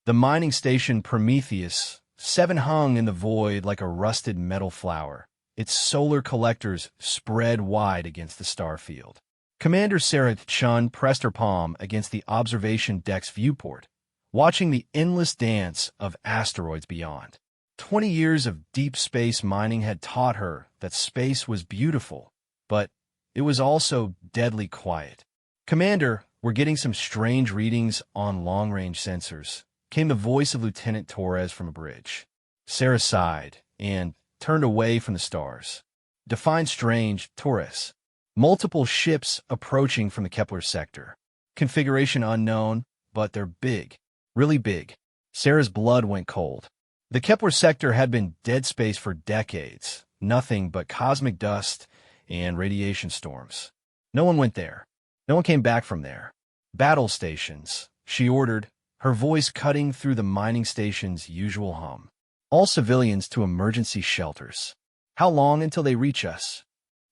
The mining station Prometheus 7 hung in the void like a rusted metal flower, its solar collectors spread wide against the starfield. Commander Sarah Chun pressed her palm against the observation deck's viewport, watching the endless dance of asteroids beyond. 20 years of deep space mining had taught her that space was beautiful, but it was also deadly quiet. "Commander, we're getting some strange readings on long-range sensors," came the voice of Lieutenant Torres from a bridge. Sarah sighed and turned away from the stars. "Define strange, Torres." "Multiple ships approaching from the Kepler sector. Configuration unknown, but they're big. Really big." Sarah's blood went cold. The Kepler sector had been dead space for decades, nothing but cosmic dust and radiation storms. No one went there. No one came back from there. "Battle stations," she ordered, her voice cutting through the mining station's usual hum. "All civilians to emergency shelters." "How long until they reach us?"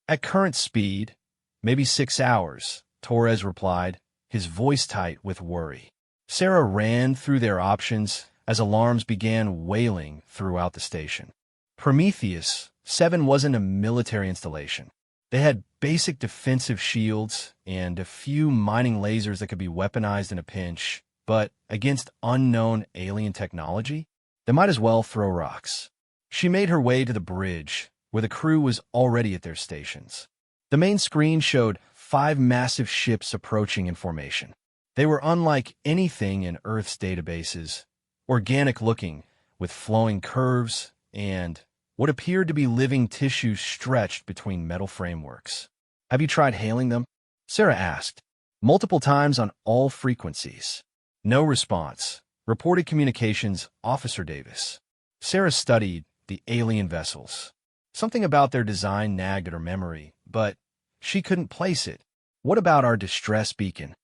"At current speed, maybe 6 hours," Torres replied, his voice tight with worry. Sarah ran through their options as alarms began wailing throughout the station. Prometheus 7 wasn't a military installation. They had basic defensive shields and a few mining lasers that could be weaponized in a pinch, but against unknown alien technology, they might as well throw rocks. She made her way to the bridge, where the crew was already at their stations. The main screen showed 5 massive ships approaching in formation. They were unlike anything in Earth's databases, organic-looking, with flowing curves and what appeared to be living tissue stretched between metal frameworks. "Have you tried hailing them?" Sarah asked. "Multiple times on all frequencies." "No response," reported Communications Officer Davis. Sarah studied the alien vessels. Something about their design nagged at her memory, but she couldn't place it. "What about our distress beacon?"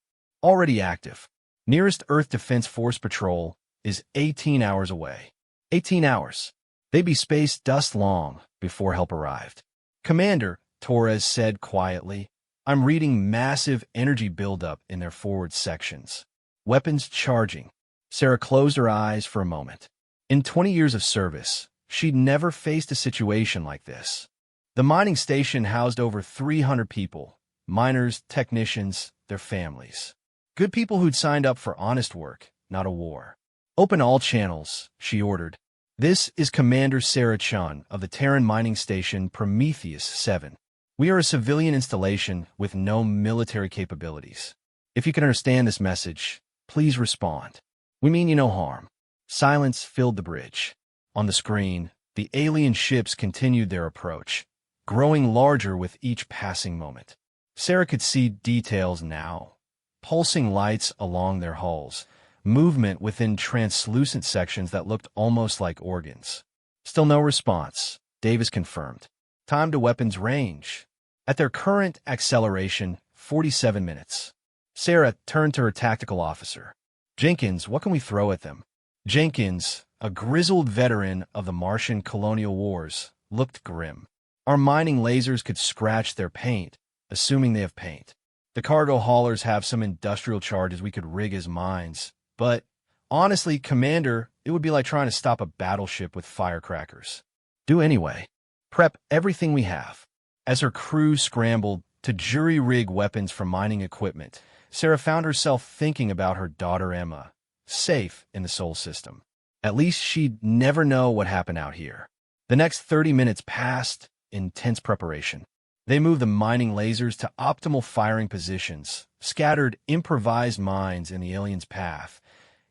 "Already active. Nearest Earth Defense Force patrol is 18 hours away." 18 hours. They'd be space dust long before help arrived. "Commander," Torres said quietly, "I'm reading massive energy buildup in their forward sections. Weapons charging." Sarah closed her eyes for a moment. In 20 years of service, she'd never faced a situation like this. The mining station housed over 300 people, miners, technicians, their families. Good people who'd signed up for honest work, not a war. "Open all channels," she ordered. "This is Commander Sarah Chun of the Terran mining station Prometheus 7. We are a civilian installation with no military capabilities. If you can understand this message, please respond. We mean you no harm." Silence filled the bridge. On the screen, the alien ships continued their approach, growing larger with each passing moment. Sarah could see details now. Pulsing lights along their hulls, movement within translucent sections that looked almost like organs. "Still no response," Davis confirmed. "Time to weapons range. At their current acceleration, 47 minutes. Sarah turned to her tactical officer. "Jenkins, what can we throw at them?" Jenkins, a grizzled veteran of the Martian colonial wars, looked grim. "Our mining lasers could scratch their paint, assuming they have paint. The cargo haulers have some industrial charges we could rig as mines. But honestly, Commander, it would be like trying to stop a battleship with firecrackers." "Do anyway. Prep everything we have." As her crew scrambled to jury-rig weapons from mining equipment, Sarah found herself thinking about her daughter Emma, safe in the Sol system. At least she'd never know what happened out here. The next 30 minutes passed in tense preparation. They moved the mining lasers to optimal firing positions, scattered improvised mines in the aliens' path,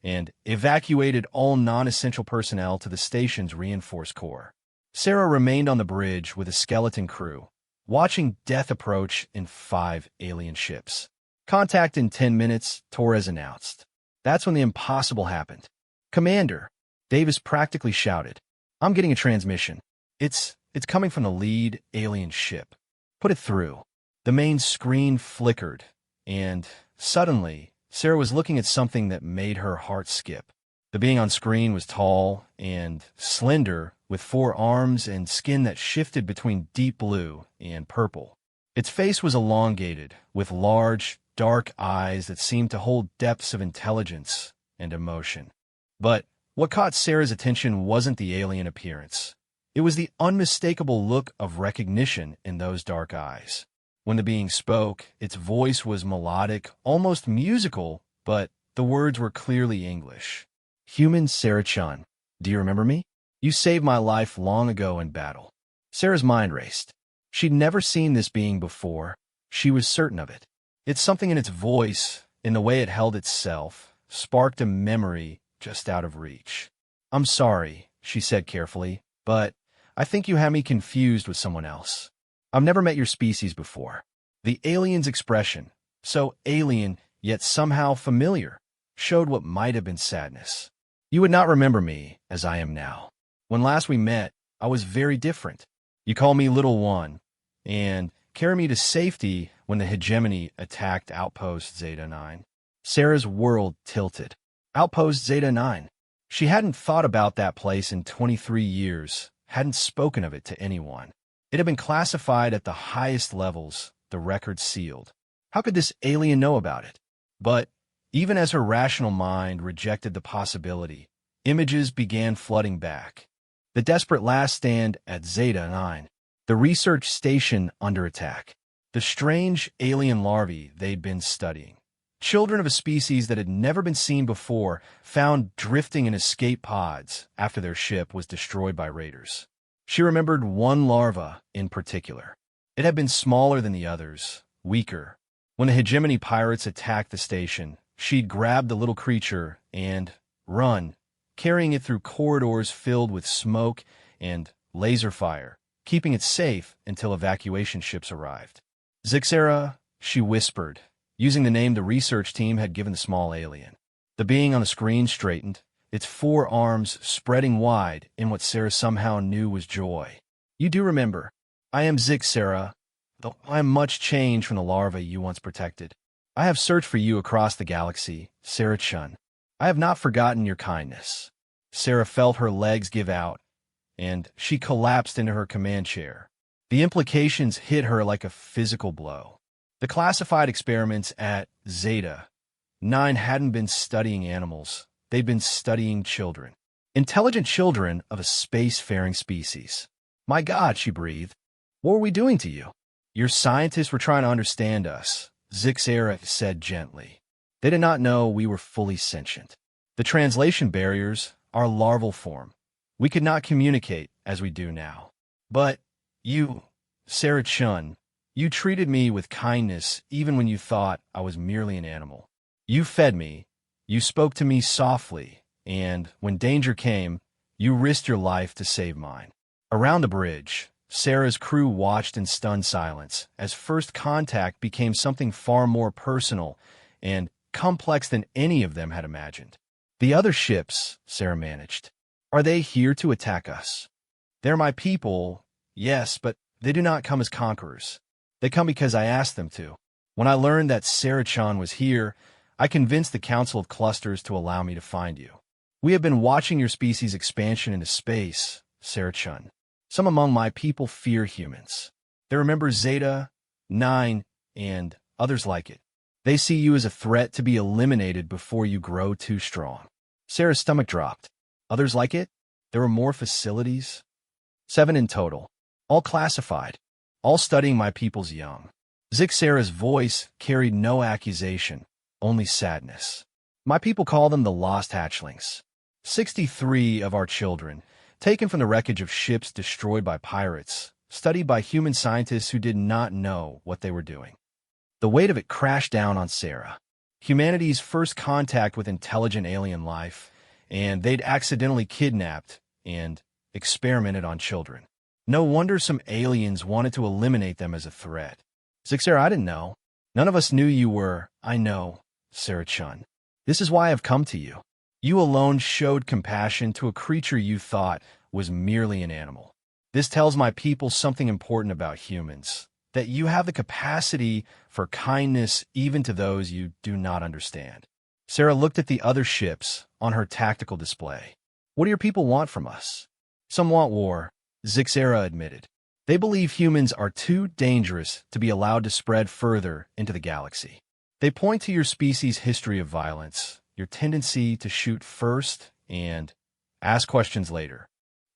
and evacuated all non-essential personnel to the station's reinforced core. Sarah remained on the bridge with a skeleton crew, watching death approach in 5 alien ships. "Contact in 10 minutes, Torres announced. That's when the impossible happened. "Commander," Davis practically shouted, "I'm getting a transmission. It's coming from the lead alien ship. Put it through." The main screen flickered, and suddenly, Sarah was looking at something that made her heart skip. The being on screen was tall and slender, with 4 arms and skin that shifted between deep blue and purple. Its face was elongated, with large, dark eyes that seemed to hold depths of intelligence and emotion. But what caught Sarah's attention wasn't the alien appearance. It was the unmistakable look of recognition in those dark eyes. When the being spoke, its voice was melodic, almost musical, but the words were clearly English. Human Sarah-chan, do you remember me? You saved my life long ago in battle. Sarah's mind raced. She'd never seen this being before. She was certain of it. It's something in its voice, in the way it held itself, sparked a memory just out of reach. I'm sorry, she said carefully, but I think you have me confused with someone else. I've never met your species before. The alien's expression, so alien yet somehow familiar, showed what might have been sadness. You would not remember me as I am now. When last we met, I was very different. You call me Little One, and carry me to safety when the hegemony attacked Outpost Zeta 9. Sarah's world tilted. Outpost Zeta 9. She hadn't thought about that place in 23 years, hadn't spoken of it to anyone. It had been classified at the highest levels, the record sealed. How could this alien know about it? But even as her rational mind rejected the possibility, images began flooding back. The desperate last stand at Zeta 9, the research station under attack, the strange alien larvae they'd been studying. Children of a species that had never been seen before, found drifting in escape pods after their ship was destroyed by raiders. She remembered one larva in particular. It had been smaller than the others, weaker. When the hegemony pirates attacked the station, she'd grabbed the little creature and run, carrying it through corridors filled with smoke and laser fire, keeping it safe until evacuation ships arrived. Zixera, she whispered, using the name the research team had given the small alien. The being on the screen straightened, its four arms spreading wide in what Sarah somehow knew was joy. You do remember. I am Zixera, though I am much changed from the larvae you once protected. I have searched for you across the galaxy, Sarah-chun. I have not forgotten your kindness. Sarah felt her legs give out, and she collapsed into her command chair. The implications hit her like a physical blow. The classified experiments at Zeta 9 hadn't been studying animals. They'd been studying children. Intelligent children of a spacefaring species. My God, she breathed. What were we doing to you? Your scientists were trying to understand us, Zixera said gently. They did not know we were fully sentient. The translation barriers, our larval form. We could not communicate as we do now. But you, Sarah-chun, you treated me with kindness even when you thought I was merely an animal. You fed me, you spoke to me softly, and when danger came, you risked your life to save mine. Around the bridge, Sarah's crew watched in stunned silence as first contact became something far more personal and complex than any of them had imagined. The other ships, Sarah managed. Are they here to attack us? They're my people, yes, but they do not come as conquerors. They come because I asked them to. When I learned that Sarah-chan was here, I convinced the Council of Clusters to allow me to find you. We have been watching your species' expansion into space, Sarah-chun. Some among my people fear humans. They remember Zeta 9 and others like it. They see you as a threat to be eliminated before you grow too strong. Sarah's stomach dropped. Others like it? There were more facilities? 7 in total. All classified. All studying my people's young. Zixera's voice carried no accusation, only sadness. My people call them the lost hatchlings. 63 of our children, taken from the wreckage of ships destroyed by pirates, studied by human scientists who did not know what they were doing. The weight of it crashed down on Sarah. Humanity's first contact with intelligent alien life, and they'd accidentally kidnapped and experimented on children. No wonder some aliens wanted to eliminate them as a threat. Zixera, I didn't know. None of us knew you were. I know, Sarah-chun. This is why I've come to you. You alone showed compassion to a creature you thought was merely an animal. This tells my people something important about humans, that you have the capacity for kindness even to those you do not understand. Sarah looked at the other ships on her tactical display. What do your people want from us? Some want war, Zixera admitted. They believe humans are too dangerous to be allowed to spread further into the galaxy. They point to your species' history of violence, your tendency to shoot first and ask questions later.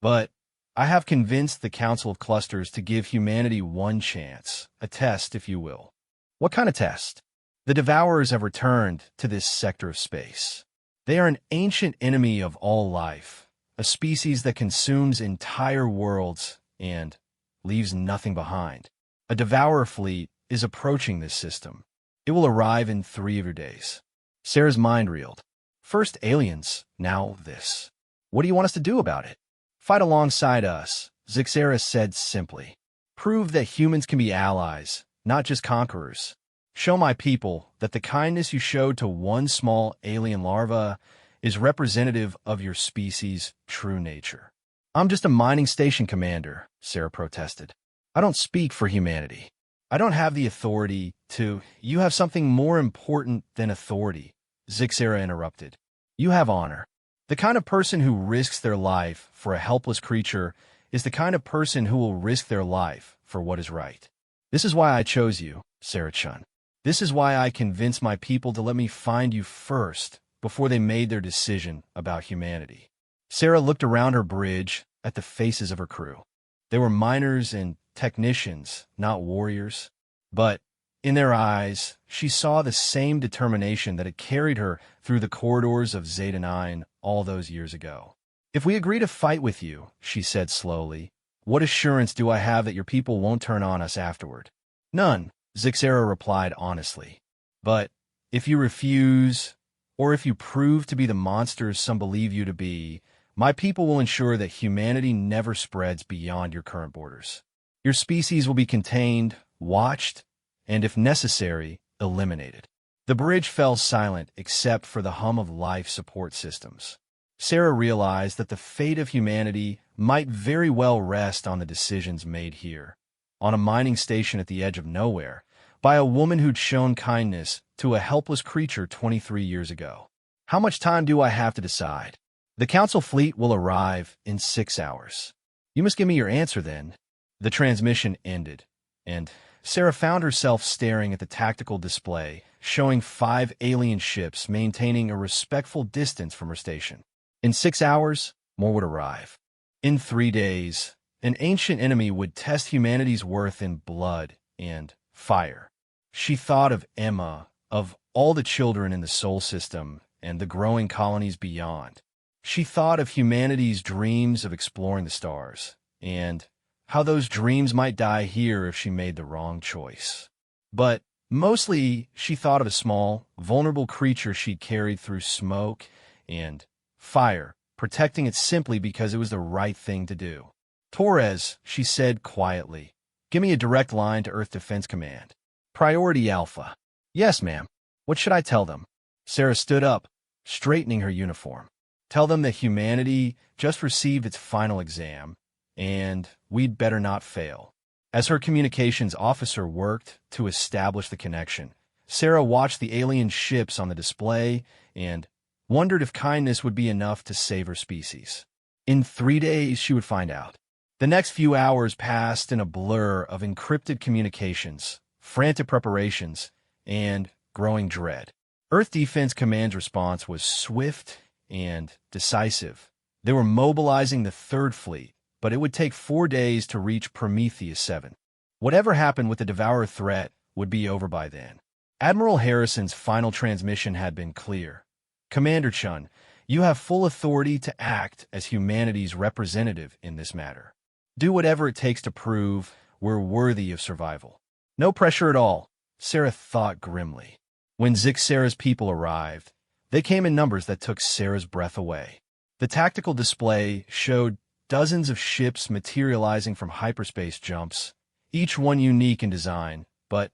But I have convinced the Council of Clusters to give humanity one chance, a test, if you will. What kind of test? The Devourers have returned to this sector of space. They are an ancient enemy of all life, a species that consumes entire worlds and leaves nothing behind. A Devourer fleet is approaching this system. It will arrive in 3 of your days. Sarah's mind reeled. First aliens, now this. What do you want us to do about it? Fight alongside us, Zixera said simply. Prove that humans can be allies, not just conquerors. Show my people that the kindness you showed to one small alien larva is representative of your species' true nature. I'm just a mining station commander, Sarah protested. I don't speak for humanity. I don't have the authority to— You have something more important than authority, Zixera interrupted. You have honor. The kind of person who risks their life for a helpless creature is the kind of person who will risk their life for what is right. This is why I chose you, Sarah-chan. This is why I convinced my people to let me find you first before they made their decision about humanity. Sarah looked around her bridge at the faces of her crew. They were miners and technicians, not warriors. But in their eyes, she saw the same determination that had carried her through the corridors of Zeta 9 all those years ago. If we agree to fight with you, she said slowly, what assurance do I have that your people won't turn on us afterward? None, Zixera replied honestly. But if you refuse, or if you prove to be the monsters some believe you to be, my people will ensure that humanity never spreads beyond your current borders. Your species will be contained, watched, and if necessary, eliminated. The bridge fell silent except for the hum of life support systems. Sarah realized that the fate of humanity might very well rest on the decisions made here, on a mining station at the edge of nowhere, by a woman who'd shown kindness to a helpless creature 23 years ago. How much time do I have to decide? The Council fleet will arrive in 6 hours. You must give me your answer then. The transmission ended, and Sarah found herself staring at the tactical display, showing 5 alien ships maintaining a respectful distance from her station. In 6 hours, more would arrive. In 3 days, an ancient enemy would test humanity's worth in blood and fire. She thought of Emma, of all the children in the Sol system, and the growing colonies beyond. She thought of humanity's dreams of exploring the stars, and how those dreams might die here if she made the wrong choice. But mostly, she thought of a small, vulnerable creature she'd carried through smoke and fire, protecting it simply because it was the right thing to do. Torres, she said quietly, give me a direct line to Earth Defense Command. Priority Alpha. Yes, ma'am. What should I tell them? Sarah stood up, straightening her uniform. Tell them that humanity just received its final exam, and we'd better not fail. As her communications officer worked to establish the connection, Sarah watched the alien ships on the display and wondered if kindness would be enough to save her species. In 3 days, she would find out. The next few hours passed in a blur of encrypted communications, frantic preparations, and growing dread. Earth Defense Command's response was swift and decisive. They were mobilizing the 3rd Fleet, but it would take 4 days to reach Prometheus 7. Whatever happened with the Devourer threat would be over by then. Admiral Harrison's final transmission had been clear. Commander Chun, you have full authority to act as humanity's representative in this matter. Do whatever it takes to prove we're worthy of survival. No pressure at all, Sarah thought grimly. When Zixera's people arrived, they came in numbers that took Sarah's breath away. The tactical display showed dozens of ships materializing from hyperspace jumps, each one unique in design, but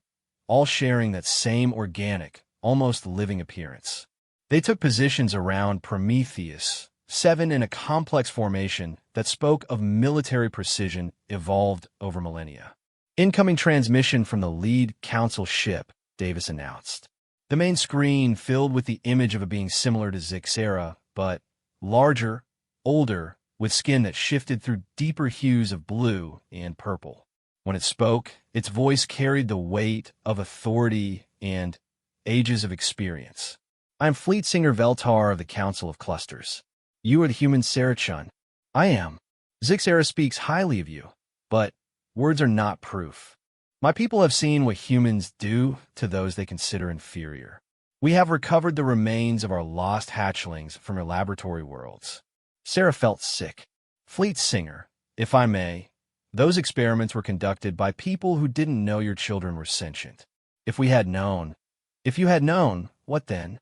all sharing that same organic, almost living appearance. They took positions around Prometheus 7 in a complex formation that spoke of military precision evolved over millennia. Incoming transmission from the lead Council ship, Davis announced. The main screen filled with the image of a being similar to Zixera, but larger, older, with skin that shifted through deeper hues of blue and purple. When it spoke, its voice carried the weight of authority and ages of experience. I am Fleet Singer Veltar of the Council of Clusters. You are the human Sarah-chan. I am. Zixera speaks highly of you, but words are not proof. My people have seen what humans do to those they consider inferior. We have recovered the remains of our lost hatchlings from your laboratory worlds. Sarah felt sick. Fleet Singer, if I may, those experiments were conducted by people who didn't know your children were sentient. If you had known, what then?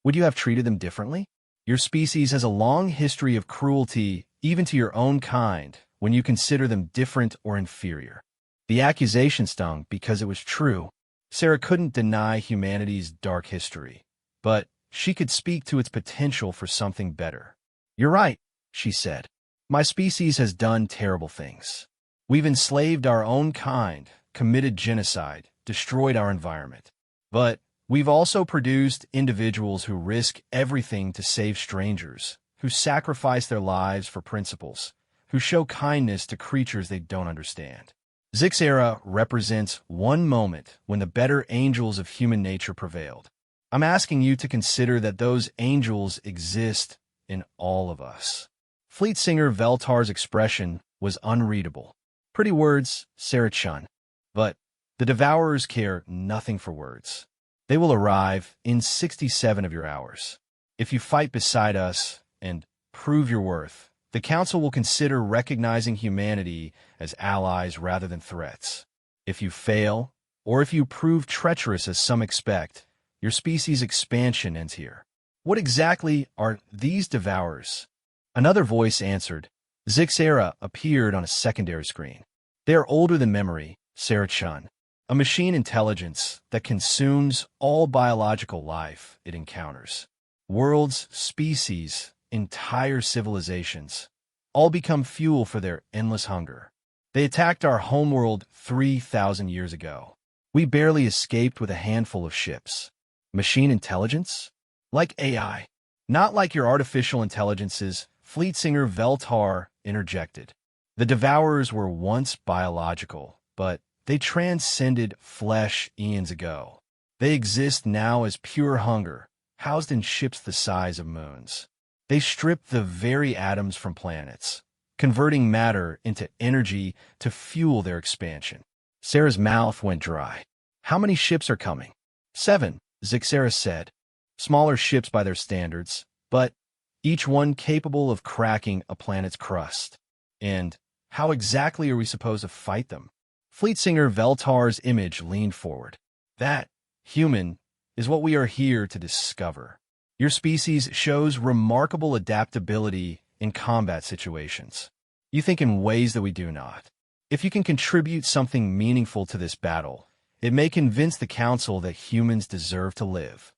Would you have treated them differently? Your species has a long history of cruelty, even to your own kind, when you consider them different or inferior. The accusation stung because it was true. Sarah couldn't deny humanity's dark history, but she could speak to its potential for something better. You're right, she said. My species has done terrible things. We've enslaved our own kind, committed genocide, destroyed our environment. But we've also produced individuals who risk everything to save strangers, who sacrifice their lives for principles, who show kindness to creatures they don't understand. Zixera represents one moment when the better angels of human nature prevailed. I'm asking you to consider that those angels exist in all of us. Fleet Singer Veltar's expression was unreadable. Pretty words, Sarah-chan. But the Devourers care nothing for words. They will arrive in 67 of your hours. If you fight beside us and prove your worth, the Council will consider recognizing humanity as allies rather than threats. If you fail, or if you prove treacherous as some expect, your species' expansion ends here. What exactly are these Devourers? Another voice answered. Zixera appeared on a secondary screen. They are older than memory, Sarah-chan. A machine intelligence that consumes all biological life it encounters. Worlds, species, entire civilizations, all become fuel for their endless hunger. They attacked our homeworld 3,000 years ago. We barely escaped with a handful of ships. Machine intelligence? Like AI. Not like your artificial intelligences, Fleet Singer Veltar interjected. The Devourers were once biological, but they transcended flesh eons ago. They exist now as pure hunger, housed in ships the size of moons. They strip the very atoms from planets, converting matter into energy to fuel their expansion. Sarah's mouth went dry. How many ships are coming? 7, Zixera said. Smaller ships by their standards, but each one capable of cracking a planet's crust. And how exactly are we supposed to fight them? Fleet Singer Veltar's image leaned forward. That, human, is what we are here to discover. Your species shows remarkable adaptability in combat situations. You think in ways that we do not. If you can contribute something meaningful to this battle, it may convince the Council that humans deserve to live.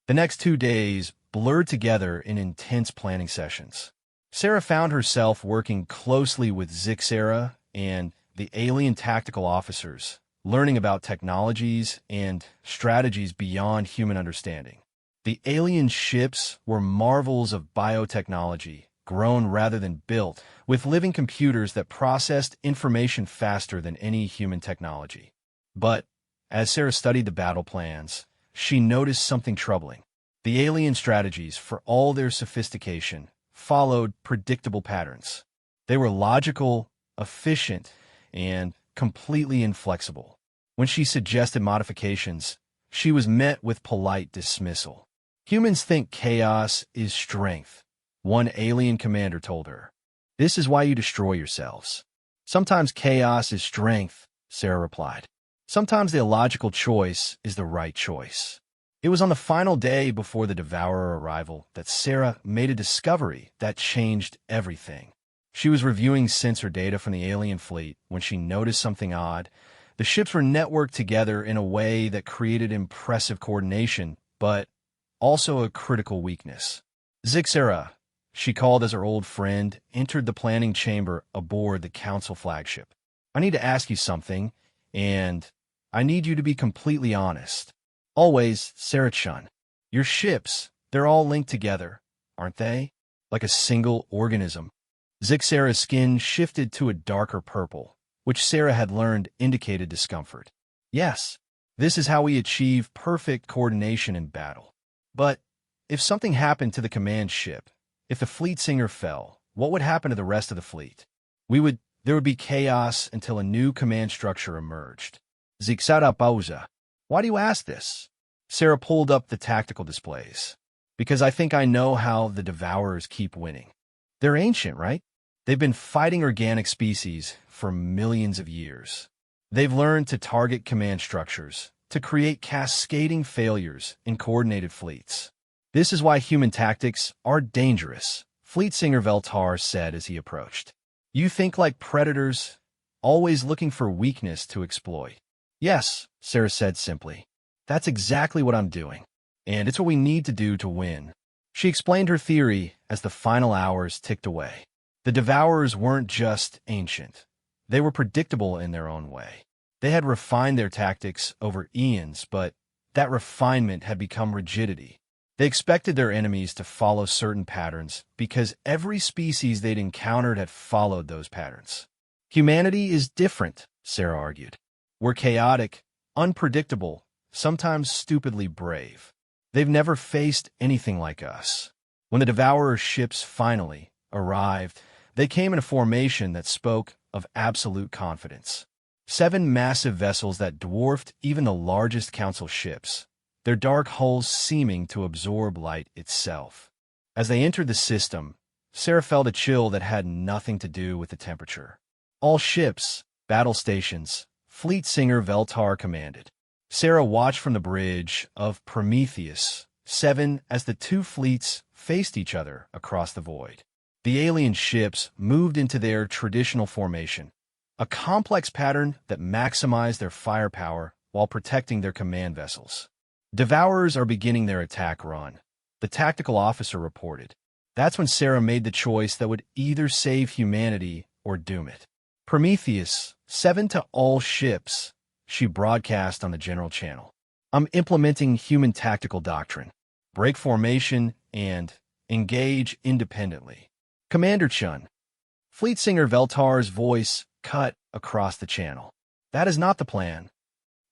The next 2 days blurred together in intense planning sessions. Sarah found herself working closely with Zixera and the alien tactical officers, learning about technologies and strategies beyond human understanding. The alien ships were marvels of biotechnology, grown rather than built, with living computers that processed information faster than any human technology. But as Sarah studied the battle plans, she noticed something troubling. The alien strategies, for all their sophistication, followed predictable patterns. They were logical, efficient, and completely inflexible. When she suggested modifications, she was met with polite dismissal. Humans think chaos is strength, one alien commander told her. This is why you destroy yourselves. Sometimes chaos is strength, Sarah replied. Sometimes the illogical choice is the right choice. It was on the final day before the Devourer arrival that Sarah made a discovery that changed everything. She was reviewing sensor data from the alien fleet when she noticed something odd. The ships were networked together in a way that created impressive coordination, but also a critical weakness. Zixera, she called as her old friend, entered the planning chamber aboard the Council flagship. I need to ask you something, and I need you to be completely honest. Always, Sarah-chan. Your ships, they're all linked together, aren't they? Like a single organism. Zixera's skin shifted to a darker purple, which Sarah had learned indicated discomfort. Yes, this is how we achieve perfect coordination in battle. But if something happened to the command ship, If the fleet singer fell, what would happen to the rest of the fleet? There would be chaos until a new command structure emerged. Zixara pausa. Why do you ask this? Sarah pulled up the tactical displays. Because I think I know how the Devourers keep winning. They're ancient, right? They've been fighting organic species for millions of years. They've learned to target command structures, to create cascading failures in coordinated fleets. This is why human tactics are dangerous, Fleet Singer Veltar said as he approached. You think like predators, always looking for weakness to exploit. Yes, Sarah said simply. That's exactly what I'm doing. And it's what we need to do to win. She explained her theory as the final hours ticked away. The Devourers weren't just ancient. They were predictable in their own way. They had refined their tactics over eons, but that refinement had become rigidity. They expected their enemies to follow certain patterns because every species they'd encountered had followed those patterns. Humanity is different, Sarah argued. We're chaotic, unpredictable, sometimes stupidly brave. They've never faced anything like us. When the Devourer ships finally arrived, they came in a formation that spoke of absolute confidence. 7 massive vessels that dwarfed even the largest council ships, their dark hulls seeming to absorb light itself. As they entered the system, Sarah felt a chill that had nothing to do with the temperature. All ships, battle stations, Fleet Singer Veltar commanded. Sarah watched from the bridge of Prometheus 7 as the two fleets faced each other across the void. The alien ships moved into their traditional formation, a complex pattern that maximized their firepower while protecting their command vessels. Devourers are beginning their attack run, the tactical officer reported. That's when Sarah made the choice that would either save humanity or doom it. Prometheus 7 to all ships, she broadcast on the general channel. I'm implementing human tactical doctrine. Break formation and engage independently. Commander Chun. Fleet Singer Veltar's voice cut across the channel. That is not the plan.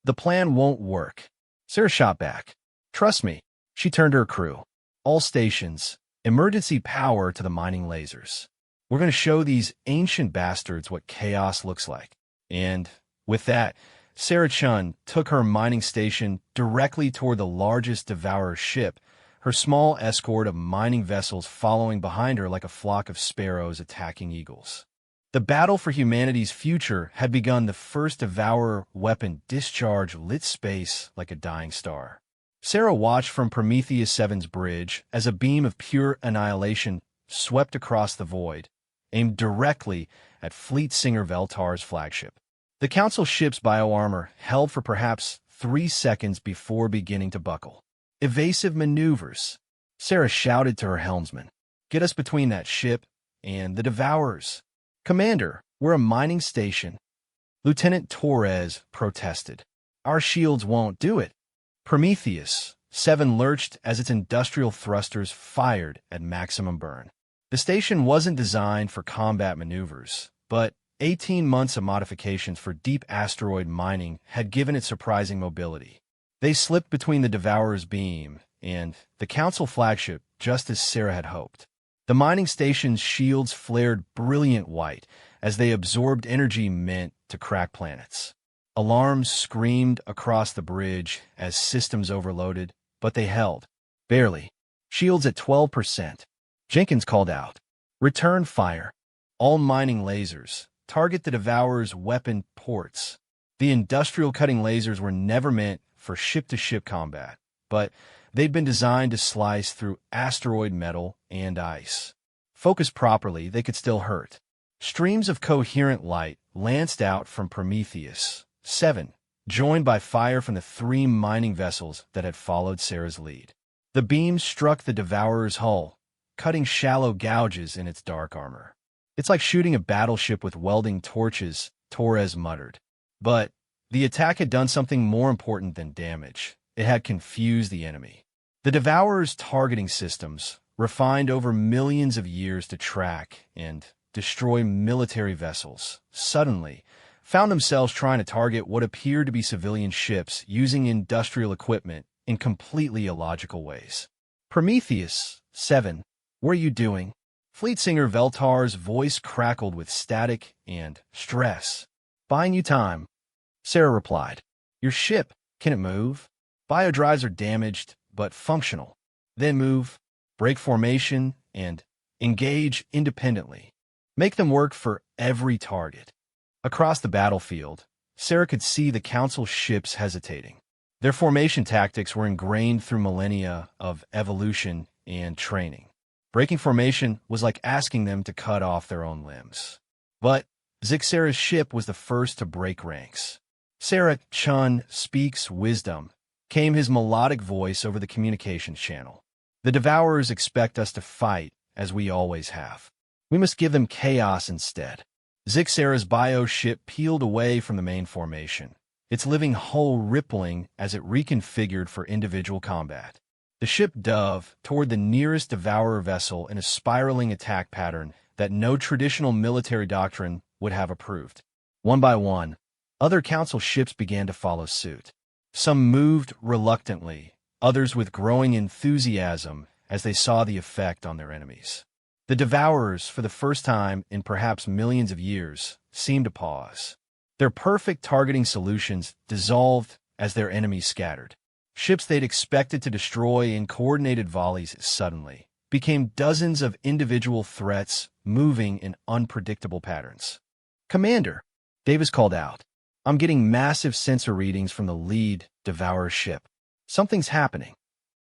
The plan won't work. Sarah shot back. Trust me. She turned to her crew. All stations, emergency power to the mining lasers. We're going to show these ancient bastards what chaos looks like. And with that, Sarah Chun took her mining station directly toward the largest Devourer ship, her small escort of mining vessels following behind her like a flock of sparrows attacking eagles. The battle for humanity's future had begun. The first Devourer weapon discharge lit space like a dying star. Sarah watched from Prometheus 7's bridge as a beam of pure annihilation swept across the void, aimed directly at Fleet Singer Veltar's flagship. The Council ship's bioarmor held for perhaps 3 seconds before beginning to buckle. Evasive maneuvers. Sarah shouted to her helmsman. Get us between that ship and the Devourers. Commander, we're a mining station. Lieutenant Torres protested. Our shields won't do it. Prometheus 7 lurched as its industrial thrusters fired at maximum burn. The station wasn't designed for combat maneuvers, but 18 months of modifications for deep asteroid mining had given it surprising mobility. They slipped between the Devourer's beam and the Council flagship just as Sarah had hoped. The mining station's shields flared brilliant white as they absorbed energy meant to crack planets. Alarms screamed across the bridge as systems overloaded, but they held. Barely. Shields at 12%. Jenkins called out. Return fire. All mining lasers. Target the Devourer's weapon ports. The industrial cutting lasers were never meant for ship-to-ship combat, but they'd been designed to slice through asteroid metal and ice. Focused properly, they could still hurt. Streams of coherent light lanced out from Prometheus 7, joined by fire from the 3 mining vessels that had followed Sarah's lead. The beams struck the Devourer's hull, cutting shallow gouges in its dark armor. It's like shooting a battleship with welding torches, Torres muttered. But the attack had done something more important than damage. It had confused the enemy. The Devourer's targeting systems, refined over millions of years to track and destroy military vessels, suddenly found themselves trying to target what appeared to be civilian ships using industrial equipment in completely illogical ways. Prometheus 7 What are you doing? Fleet singer Veltar's voice crackled with static and stress. Buying you time, Sarah replied. Your ship, can it move? Biodrives are damaged, but functional. Then move, break formation, and engage independently. Make them work for every target. Across the battlefield, Sarah could see the Council's ships hesitating. Their formation tactics were ingrained through millennia of evolution and training. Breaking formation was like asking them to cut off their own limbs. But Zixera's ship was the first to break ranks. Sarah Chun speaks wisdom, came his melodic voice over the communications channel. The Devourers expect us to fight, as we always have. We must give them chaos instead. Zixera's bio ship peeled away from the main formation, its living hull rippling as it reconfigured for individual combat. The ship dove toward the nearest Devourer vessel in a spiraling attack pattern that no traditional military doctrine would have approved. One by one, other Council ships began to follow suit. Some moved reluctantly, others with growing enthusiasm as they saw the effect on their enemies. The Devourers, for the first time in perhaps millions of years, seemed to pause. Their perfect targeting solutions dissolved as their enemies scattered. Ships they'd expected to destroy in coordinated volleys suddenly became dozens of individual threats moving in unpredictable patterns. Commander, Davis called out. I'm getting massive sensor readings from the lead Devourer ship. Something's happening.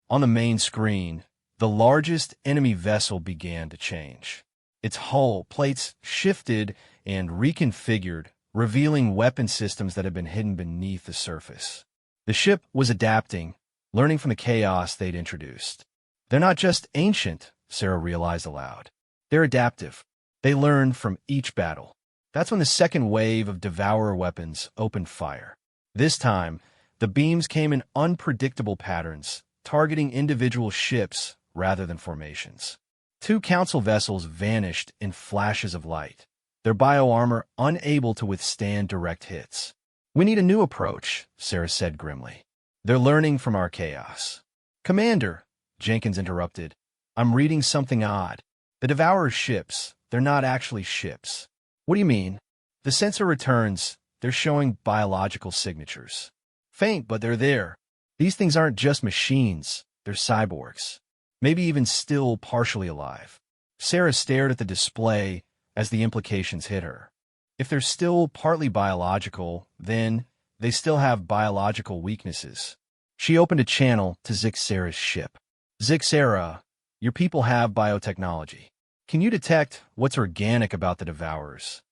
On the main screen, the largest enemy vessel began to change. Its hull plates shifted and reconfigured, revealing weapon systems that had been hidden beneath the surface. The ship was adapting, learning from the chaos they'd introduced. They're not just ancient, Sarah realized aloud. They're adaptive. They learn from each battle. That's when the second wave of Devourer weapons opened fire. This time, the beams came in unpredictable patterns, targeting individual ships rather than formations. 2 Council vessels vanished in flashes of light, their bioarmor unable to withstand direct hits. We need a new approach, Sarah said grimly. They're learning from our chaos. Commander, Jenkins interrupted. I'm reading something odd. The Devourer ships, they're not actually ships. What do you mean? The sensor returns, they're showing biological signatures. Faint, but they're there. These things aren't just machines, they're cyborgs. Maybe even still partially alive. Sarah stared at the display as the implications hit her. If they're still partly biological, then they still have biological weaknesses. She opened a channel to Zixera's ship. Zixera, your people have biotechnology. Can you detect what's organic about the Devourers?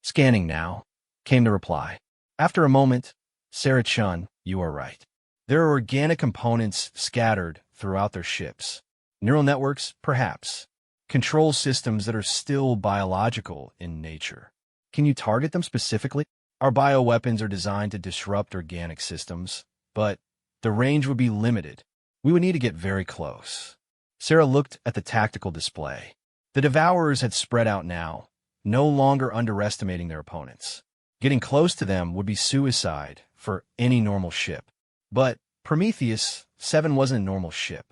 Scanning now, came the reply. After a moment, Sarah Chun, you are right. There are organic components scattered throughout their ships. Neural networks, perhaps. Control systems that are still biological in nature. Can you target them specifically? Our bioweapons are designed to disrupt organic systems, but the range would be limited. We would need to get very close. Sarah looked at the tactical display. The Devourers had spread out now, no longer underestimating their opponents. Getting close to them would be suicide for any normal ship. But Prometheus 7 wasn't a normal ship.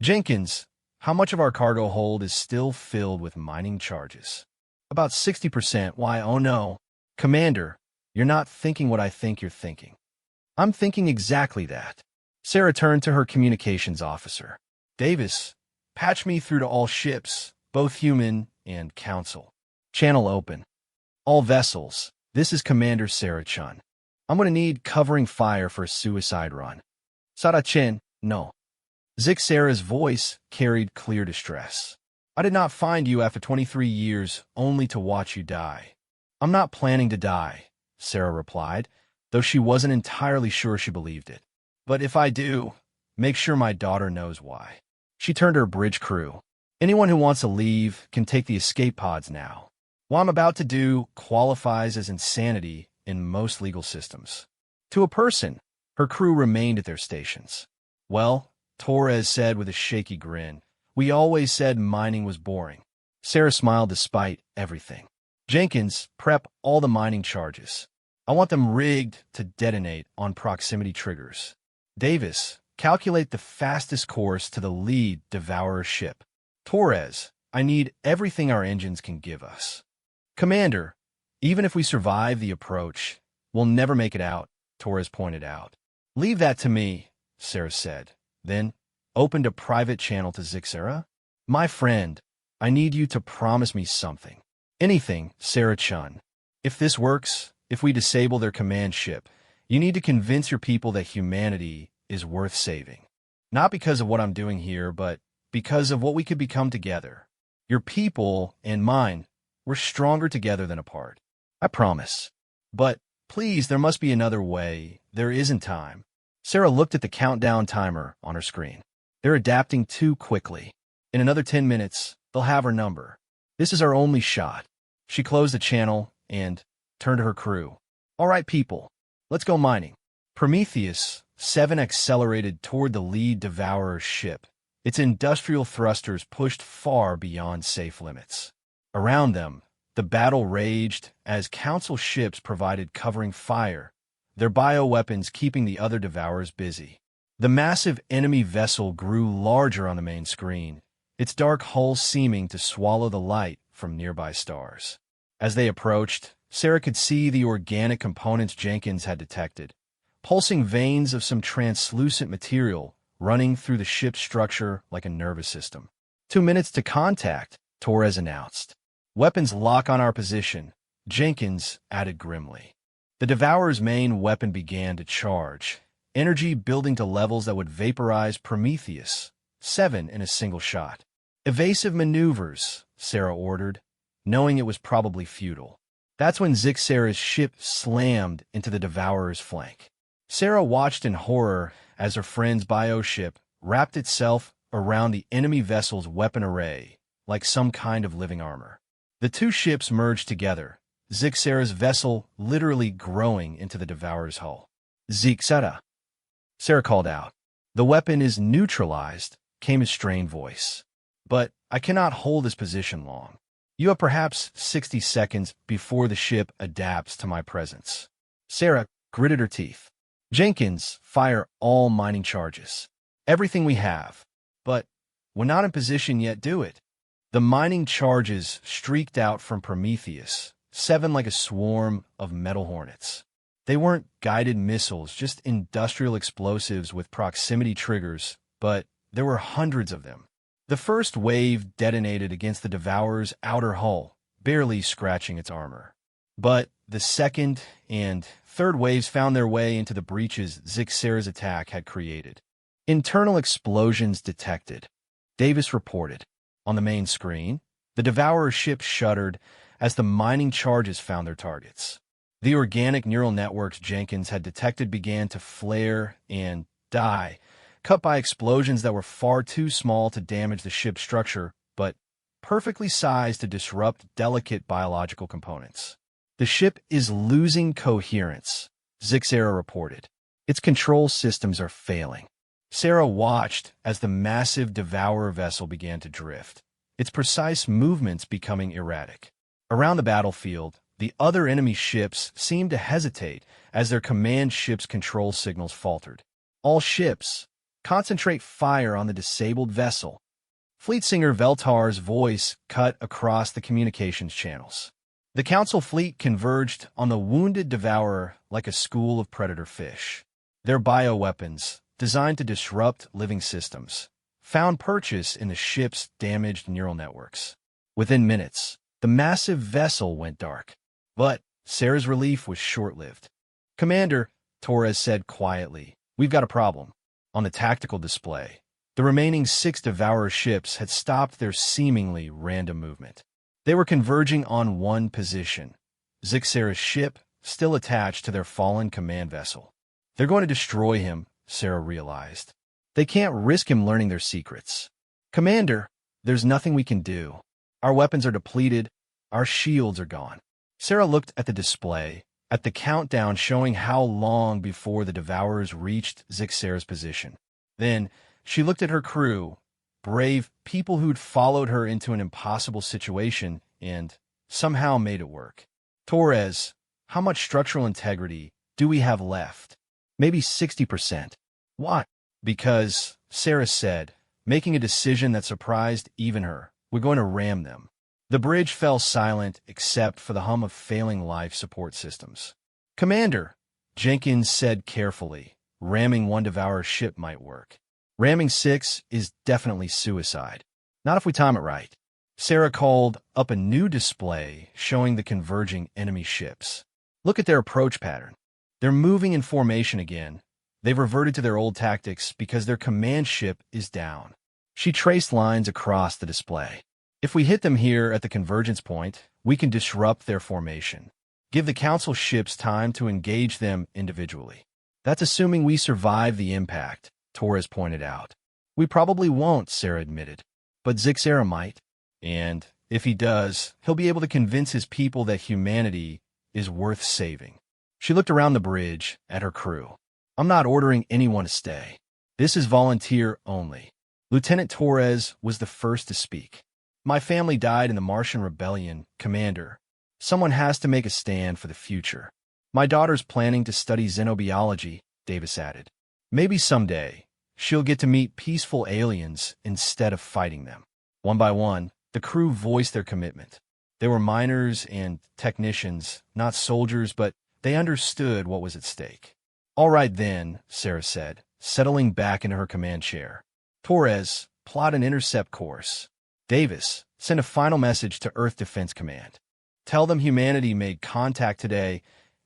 Jenkins, how much of our cargo hold is still filled with mining charges? About 60%. Why, oh no. Commander, you're not thinking what I think you're thinking. I'm thinking exactly that. Sarah turned to her communications officer. Davis, patch me through to all ships, both human and Council. Channel open. All vessels, this is Commander Sarah Chun. I'm going to need covering fire for a suicide run. Sarah Chen, no. Zixera's voice carried clear distress. I did not find you after 23 years only to watch you die. I'm not planning to die, Sarah replied, though she wasn't entirely sure she believed it. But if I do, make sure my daughter knows why. She turned to her bridge crew. Anyone who wants to leave can take the escape pods now. What I'm about to do qualifies as insanity in most legal systems. To a person, her crew remained at their stations. Well, Torres said with a shaky grin, we always said mining was boring. Sarah smiled despite everything. Jenkins, prep all the mining charges. I want them rigged to detonate on proximity triggers. Davis, calculate the fastest course to the lead Devourer ship. Torres, I need everything our engines can give us. Commander, even if we survive the approach, we'll never make it out, Torres pointed out. Leave that to me, Sarah said, then opened a private channel to Zixera. My friend, I need you to promise me something. Anything, Sarah-chun. If this works, if we disable their command ship, you need to convince your people that humanity is worth saving. Not because of what I'm doing here, but because of what we could become together. Your people and mine, we're stronger together than apart. I promise. But please, there must be another way. There isn't time. Sarah looked at the countdown timer on her screen. They're adapting too quickly. In another 10 minutes, they'll have our number. This is our only shot. She closed the channel and turned to her crew. All right, people, let's go mining. Prometheus 7 accelerated toward the lead Devourer's ship, its industrial thrusters pushed far beyond safe limits. Around them, the battle raged as Council ships provided covering fire, their bioweapons keeping the other Devourers busy. The massive enemy vessel grew larger on the main screen, its dark hull seeming to swallow the light from nearby stars. As they approached, Sarah could see the organic components Jenkins had detected, pulsing veins of some translucent material running through the ship's structure like a nervous system. 2 minutes to contact, Torres announced. Weapons lock on our position, Jenkins added grimly. The Devourer's main weapon began to charge, energy building to levels that would vaporize Prometheus 7 in a single shot. Evasive maneuvers, Sarah ordered, knowing it was probably futile. That's when Zixera's ship slammed into the Devourer's flank. Sarah watched in horror as her friend's bioship wrapped itself around the enemy vessel's weapon array like some kind of living armor. The two ships merged together, Zixera's vessel literally growing into the Devourer's hull. Zixera, Sarah called out. The weapon is neutralized, came a strained voice. But I cannot hold this position long. You have perhaps 60 seconds before the ship adapts to my presence. Sarah gritted her teeth. Jenkins, fire all mining charges. Everything we have. But we're not in position yet, do it. The mining charges streaked out from Prometheus, 7 like a swarm of metal hornets. They weren't guided missiles, just industrial explosives with proximity triggers, but there were hundreds of them. The first wave detonated against the Devourer's outer hull, barely scratching its armor. But the second and third waves found their way into the breaches Zixera's attack had created. Internal explosions detected, Davis reported. On the main screen, the Devourer's ship shuddered as the mining charges found their targets. The organic neural networks Jenkins had detected began to flare and die, cut by explosions that were far too small to damage the ship's structure, but perfectly sized to disrupt delicate biological components. The ship is losing coherence, Zixera reported. Its control systems are failing. Sarah watched as the massive Devourer vessel began to drift, its precise movements becoming erratic. Around the battlefield, the other enemy ships seemed to hesitate as their command ship's control signals faltered. All ships, concentrate fire on the disabled vessel. Fleet Singer Veltar's voice cut across the communications channels. The Council fleet converged on the wounded Devourer like a school of predator fish. Their bioweapons, designed to disrupt living systems, found purchase in the ship's damaged neural networks. Within minutes, the massive vessel went dark. But Sarah's relief was short-lived. Commander, Torres said quietly, we've got a problem. On the tactical display, the remaining 6 Devourer ships had stopped their seemingly random movement. They were converging on one position, Zixera's ship still attached to their fallen command vessel. They're going to destroy him, Sarah realized. They can't risk him learning their secrets. Commander, there's nothing we can do. Our weapons are depleted. Our shields are gone. Sarah looked at the display, at the countdown showing how long before the Devourers reached Zixera's position. Then she looked at her crew, brave people who'd followed her into an impossible situation and somehow made it work. Torres, how much structural integrity do we have left? Maybe 60%. What? Because, Sarah said, making a decision that surprised even her. We're going to ram them. The bridge fell silent except for the hum of failing life support systems. Commander, Jenkins said carefully, ramming one Devourer ship might work. Ramming 6 is definitely suicide. Not if we time it right. Sarah called up a new display showing the converging enemy ships. Look at their approach pattern. They're moving in formation again. They've reverted to their old tactics because their command ship is down. She traced lines across the display. If we hit them here at the convergence point, we can disrupt their formation. Give the Council ships time to engage them individually. That's assuming we survive the impact, Torres pointed out. We probably won't, Sarah admitted. But Zixera might. And if he does, he'll be able to convince his people that humanity is worth saving. She looked around the bridge at her crew. I'm not ordering anyone to stay. This is volunteer only. Lieutenant Torres was the first to speak. My family died in the Martian Rebellion, Commander. Someone has to make a stand for the future. My daughter's planning to study xenobiology, Davis added. Maybe someday, she'll get to meet peaceful aliens instead of fighting them. One by one, the crew voiced their commitment. They were miners and technicians, not soldiers, but they understood what was at stake. All right then, Sarah said, settling back into her command chair. Torres, plot an intercept course. Davis, send a final message to Earth Defense Command. Tell them humanity made contact today,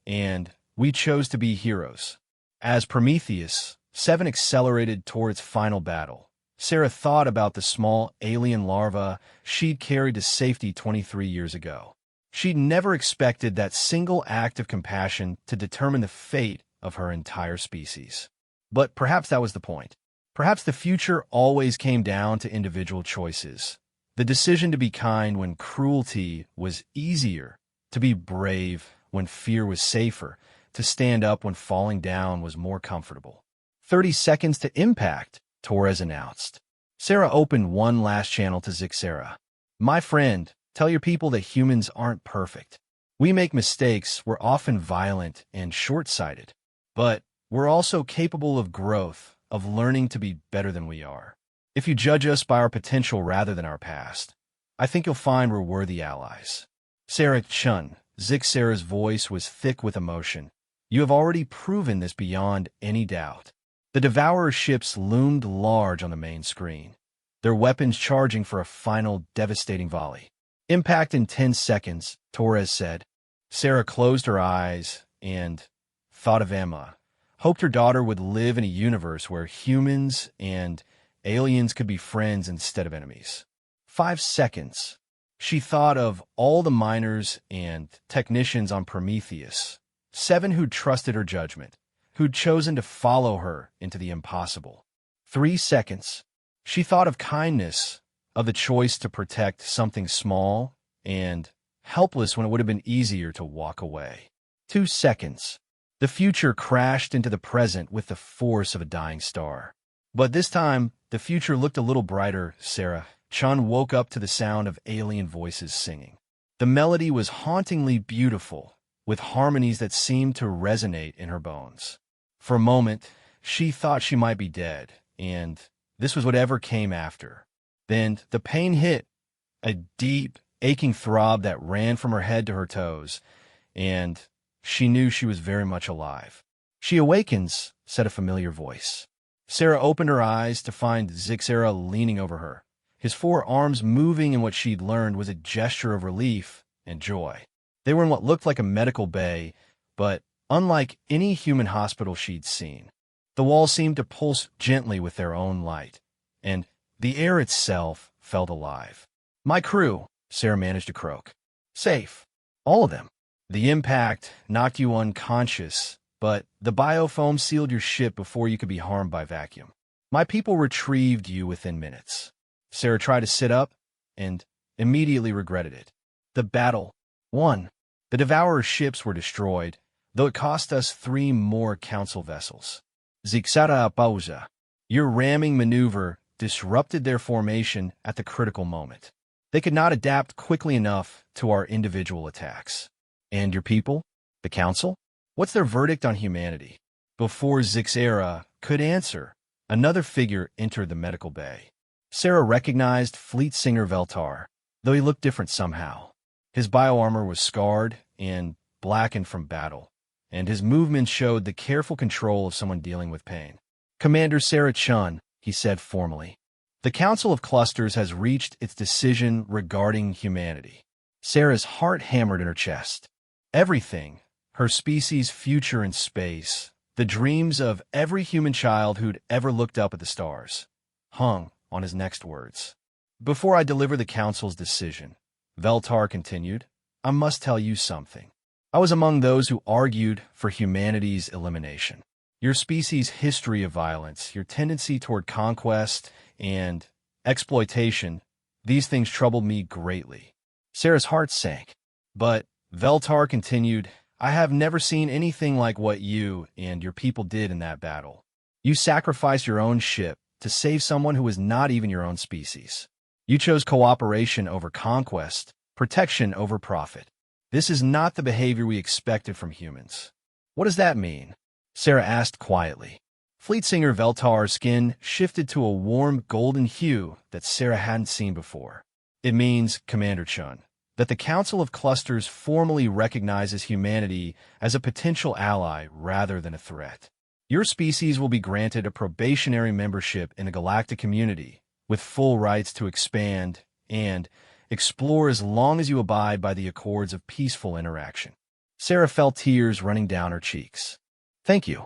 and we chose to be heroes. As Prometheus, 7 accelerated toward its final battle. Sarah thought about the small alien larva she'd carried to safety 23 years ago. She'd never expected that single act of compassion to determine the fate of her entire species. But perhaps that was the point. Perhaps the future always came down to individual choices. The decision to be kind when cruelty was easier, to be brave when fear was safer, to stand up when falling down was more comfortable. 30 seconds to impact, Torres announced. Sarah opened one last channel to Zixera. My friend, tell your people that humans aren't perfect. We make mistakes, we're often violent and short-sighted. But we're also capable of growth, of learning to be better than we are. If you judge us by our potential rather than our past, I think you'll find we're worthy allies. Sarah Chun, Zixera's voice was thick with emotion. You have already proven this beyond any doubt. The Devourer ships loomed large on the main screen, their weapons charging for a final devastating volley. Impact in 10 seconds, Torres said. Sarah closed her eyes and thought of Emma, hoped her daughter would live in a universe where humans and aliens could be friends instead of enemies. 5 seconds. She thought of all the miners and technicians on Prometheus, 7 who'd trusted her judgment, who'd chosen to follow her into the impossible. 3 seconds. She thought of kindness, of the choice to protect something small and helpless when it would have been easier to walk away. 2 seconds. The future crashed into the present with the force of a dying star. But this time, the future looked a little brighter, Sarah. Chun woke up to the sound of alien voices singing. The melody was hauntingly beautiful, with harmonies that seemed to resonate in her bones. For a moment, she thought she might be dead, and this was whatever came after. Then the pain hit, a deep, aching throb that ran from her head to her toes, and she knew she was very much alive. She awakens, said a familiar voice. Sarah opened her eyes to find Zixera leaning over her. His 4 arms moving in what she'd learned was a gesture of relief and joy. They were in what looked like a medical bay, but unlike any human hospital she'd seen. The walls seemed to pulse gently with their own light, and the air itself felt alive. My crew, Sarah managed to croak. Safe. All of them. The impact knocked you unconscious, but the biofoam sealed your ship before you could be harmed by vacuum. My people retrieved you within minutes. Sarah tried to sit up and immediately regretted it. The battle won. The Devourer ships were destroyed, though it cost us 3 more Council vessels. Zixara pausa. Your ramming maneuver disrupted their formation at the critical moment. They could not adapt quickly enough to our individual attacks. And your people? The Council? What's their verdict on humanity? Before Zixera could answer, another figure entered the medical bay. Sarah recognized Fleet Singer Veltar, though he looked different somehow. His bioarmor was scarred and blackened from battle, and his movements showed the careful control of someone dealing with pain. "Commander Sarah Chun," he said formally, "the Council of Clusters has reached its decision regarding humanity." Sarah's heart hammered in her chest. Everything, her species' future in space, the dreams of every human child who'd ever looked up at the stars, hung on his next words. "Before I deliver the Council's decision," Veltar continued, "I must tell you something. I was among those who argued for humanity's elimination. Your species' history of violence, your tendency toward conquest and exploitation, these things troubled me greatly." Sarah's heart sank. But Veltar continued, "I have never seen anything like what you and your people did in that battle. You sacrificed your own ship to save someone who was not even your own species. You chose cooperation over conquest, protection over profit. This is not the behavior we expected from humans." "What does that mean?" Sarah asked quietly. Fleet Singer Veltar's skin shifted to a warm golden hue that Sarah hadn't seen before. "It means, Commander Chun, that the Council of Clusters formally recognizes humanity as a potential ally rather than a threat. Your species will be granted a probationary membership in the galactic community, with full rights to expand and explore as long as you abide by the accords of peaceful interaction." Sarah felt tears running down her cheeks. "Thank you.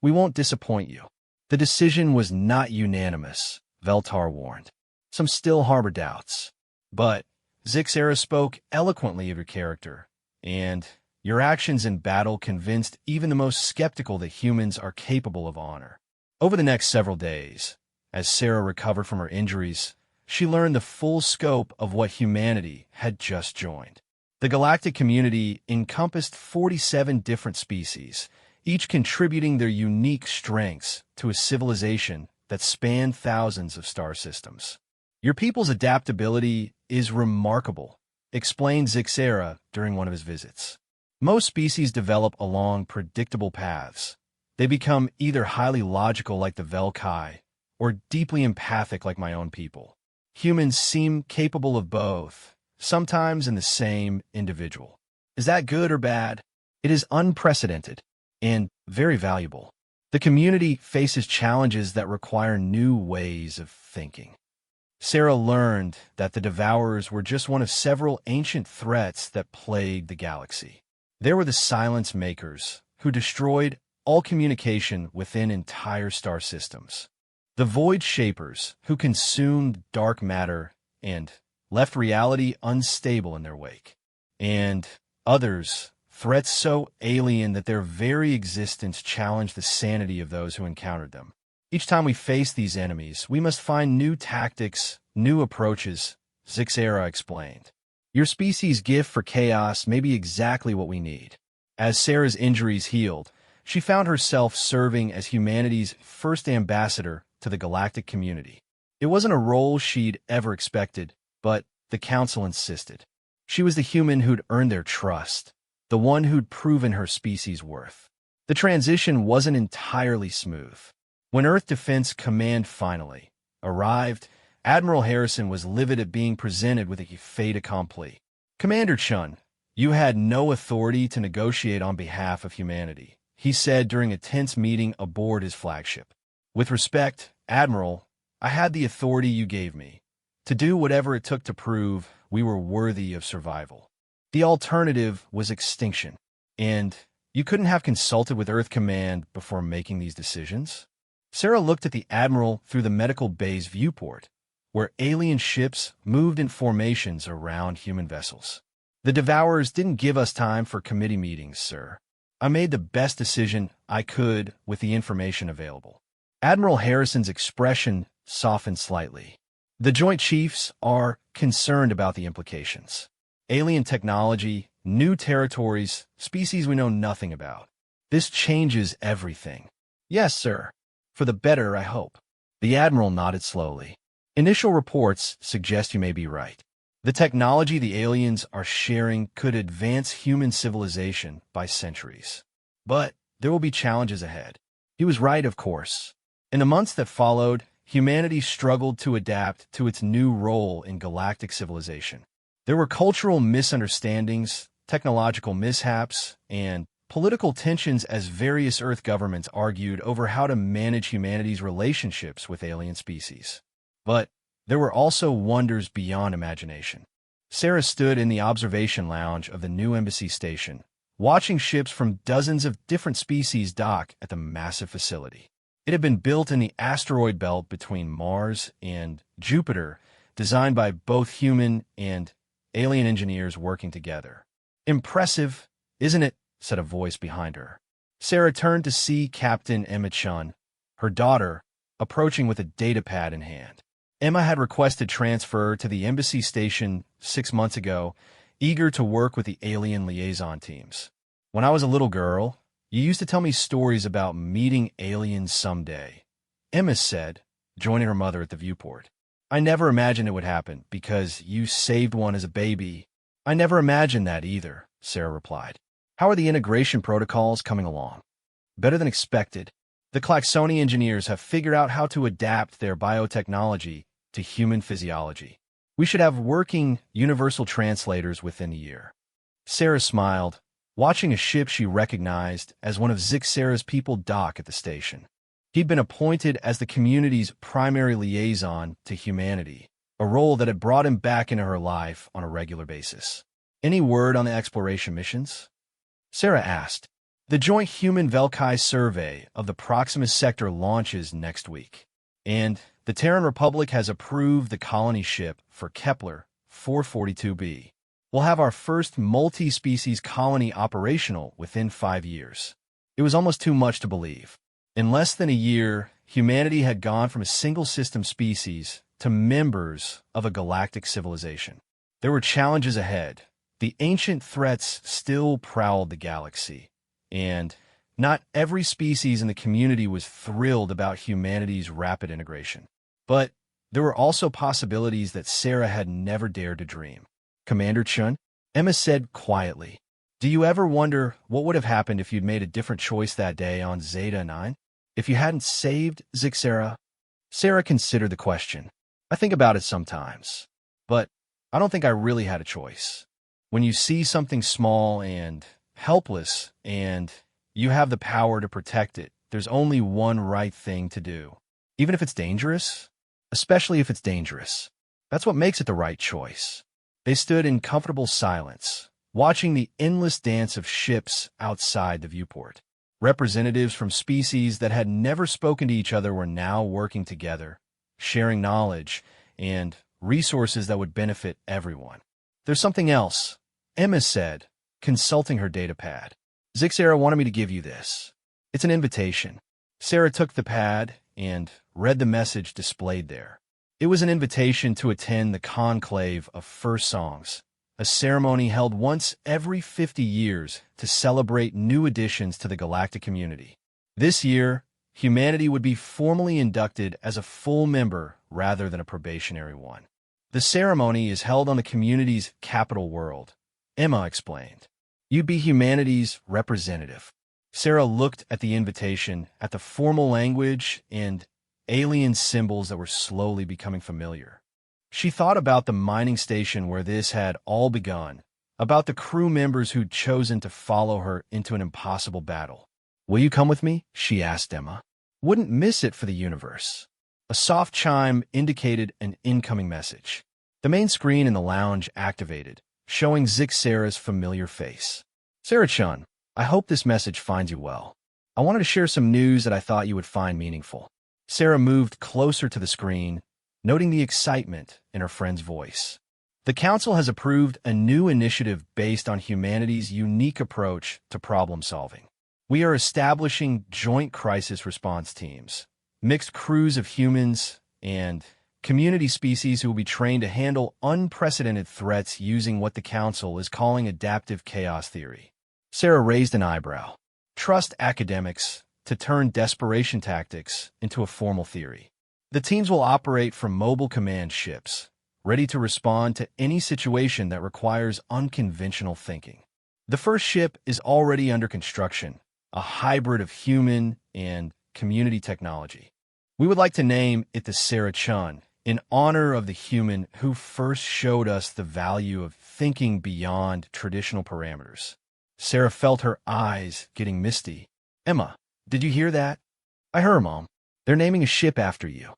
We won't disappoint you." "The decision was not unanimous," Veltar warned. "Some still harbor doubts. But Zixera spoke eloquently of your character, and your actions in battle convinced even the most skeptical that humans are capable of honor." Over the next several days, as Sarah recovered from her injuries, she learned the full scope of what humanity had just joined. The galactic community encompassed 47 different species, each contributing their unique strengths to a civilization that spanned thousands of star systems. "Your people's adaptability is remarkable," explained Zixera during one of his visits. "Most species develop along predictable paths. They become either highly logical like the Velkai, or deeply empathic like my own people. Humans seem capable of both, sometimes in the same individual. Is that good or bad? It is unprecedented and very valuable. The community faces challenges that require new ways of thinking." Sarah learned that the Devourers were just one of several ancient threats that plagued the galaxy. There were the Silence Makers, who destroyed all communication within entire star systems. The Void Shapers, who consumed dark matter and left reality unstable in their wake. And others, threats so alien that their very existence challenged the sanity of those who encountered them. "Each time we face these enemies, we must find new tactics, new approaches," Zixera explained. "Your species' gift for chaos may be exactly what we need." As Sarah's injuries healed, she found herself serving as humanity's first ambassador to the galactic community. It wasn't a role she'd ever expected, but the Council insisted. She was the human who'd earned their trust, the one who'd proven her species' worth. The transition wasn't entirely smooth. When Earth Defense Command finally arrived, Admiral Harrison was livid at being presented with a fait accompli. "Commander Chun, you had no authority to negotiate on behalf of humanity," he said during a tense meeting aboard his flagship. "With respect, Admiral, I had the authority you gave me, to do whatever it took to prove we were worthy of survival. The alternative was extinction, and you couldn't have consulted with Earth Command before making these decisions?" Sarah looked at the Admiral through the medical bay's viewport, where alien ships moved in formations around human vessels. "The Devourers didn't give us time for committee meetings, sir. I made the best decision I could with the information available." Admiral Harrison's expression softened slightly. "The Joint Chiefs are concerned about the implications. Alien technology, new territories, species we know nothing about. This changes everything." "Yes, sir. For the better, I hope." The Admiral nodded slowly. "Initial reports suggest you may be right. The technology the aliens are sharing could advance human civilization by centuries. But there will be challenges ahead." He was right, of course. In the months that followed, humanity struggled to adapt to its new role in galactic civilization. There were cultural misunderstandings, technological mishaps, and political tensions as various Earth governments argued over how to manage humanity's relationships with alien species. But there were also wonders beyond imagination. Sarah stood in the observation lounge of the new embassy station, watching ships from dozens of different species dock at the massive facility. It had been built in the asteroid belt between Mars and Jupiter, designed by both human and alien engineers working together. "Impressive, isn't it?" said a voice behind her. Sarah turned to see Captain Emma Chun, her daughter, approaching with a datapad in hand. Emma had requested transfer to the embassy station 6 months ago, eager to work with the alien liaison teams. "When I was a little girl, you used to tell me stories about meeting aliens someday," Emma said, joining her mother at the viewport. "I never imagined it would happen because you saved one as a baby." "I never imagined that either," Sarah replied. "How are the integration protocols coming along?" "Better than expected. The Klaxoni engineers have figured out how to adapt their biotechnology to human physiology. We should have working universal translators within a year." Sarah smiled, watching a ship she recognized as one of Zixera's people dock at the station. He'd been appointed as the community's primary liaison to humanity, a role that had brought him back into her life on a regular basis. "Any word on the exploration missions?" Sarah asked. "The joint human-Velkai survey of the Proximus sector launches next week, and the Terran Republic has approved the colony ship for Kepler 442b. We'll have our first multi-species colony operational within 5 years." It was almost too much to believe. In less than a year, humanity had gone from a single-system species to members of a galactic civilization. There were challenges ahead. The ancient threats still prowled the galaxy, and not every species in the community was thrilled about humanity's rapid integration. But there were also possibilities that Sarah had never dared to dream. "Commander Chun," Emma said quietly, "do you ever wonder what would have happened if you'd made a different choice that day on Zeta 9? If you hadn't saved Zixera?" Sarah considered the question. "I think about it sometimes, but I don't think I really had a choice. When you see something small and helpless and you have the power to protect it, there's only one right thing to do. Even if it's dangerous, especially if it's dangerous. That's what makes it the right choice." They stood in comfortable silence, watching the endless dance of ships outside the viewport. Representatives from species that had never spoken to each other were now working together, sharing knowledge and resources that would benefit everyone. "There's something else," Emma said, consulting her datapad. "Zixera wanted me to give you this. It's an invitation." Sarah took the pad and read the message displayed there. It was an invitation to attend the Conclave of First Songs, a ceremony held once every 50 years to celebrate new additions to the galactic community. This year, humanity would be formally inducted as a full member rather than a probationary one. "The ceremony is held on the community's capital world," Emma explained. "You'd be humanity's representative." Sarah looked at the invitation, at the formal language and alien symbols that were slowly becoming familiar. She thought about the mining station where this had all begun, about the crew members who'd chosen to follow her into an impossible battle. "Will you come with me?" she asked Emma. "Wouldn't miss it for the universe." A soft chime indicated an incoming message. The main screen in the lounge activated, showing Zixera's familiar face. "Sarah-chan, I hope this message finds you well. I wanted to share some news that I thought you would find meaningful." Sarah moved closer to the screen, noting the excitement in her friend's voice. "The Council has approved a new initiative based on humanity's unique approach to problem-solving. We are establishing joint crisis response teams, mixed crews of humans, and community species who will be trained to handle unprecedented threats using what the Council is calling adaptive chaos theory." Sarah raised an eyebrow. "Trust academics to turn desperation tactics into a formal theory. The teams will operate from mobile command ships, ready to respond to any situation that requires unconventional thinking. The first ship is already under construction, a hybrid of human and community technology. We would like to name it the Sarah-chan, in honor of the human who first showed us the value of thinking beyond traditional parameters. Sarah felt her eyes getting misty. Emma, did you hear that? I heard, Mom. They're naming a ship after you.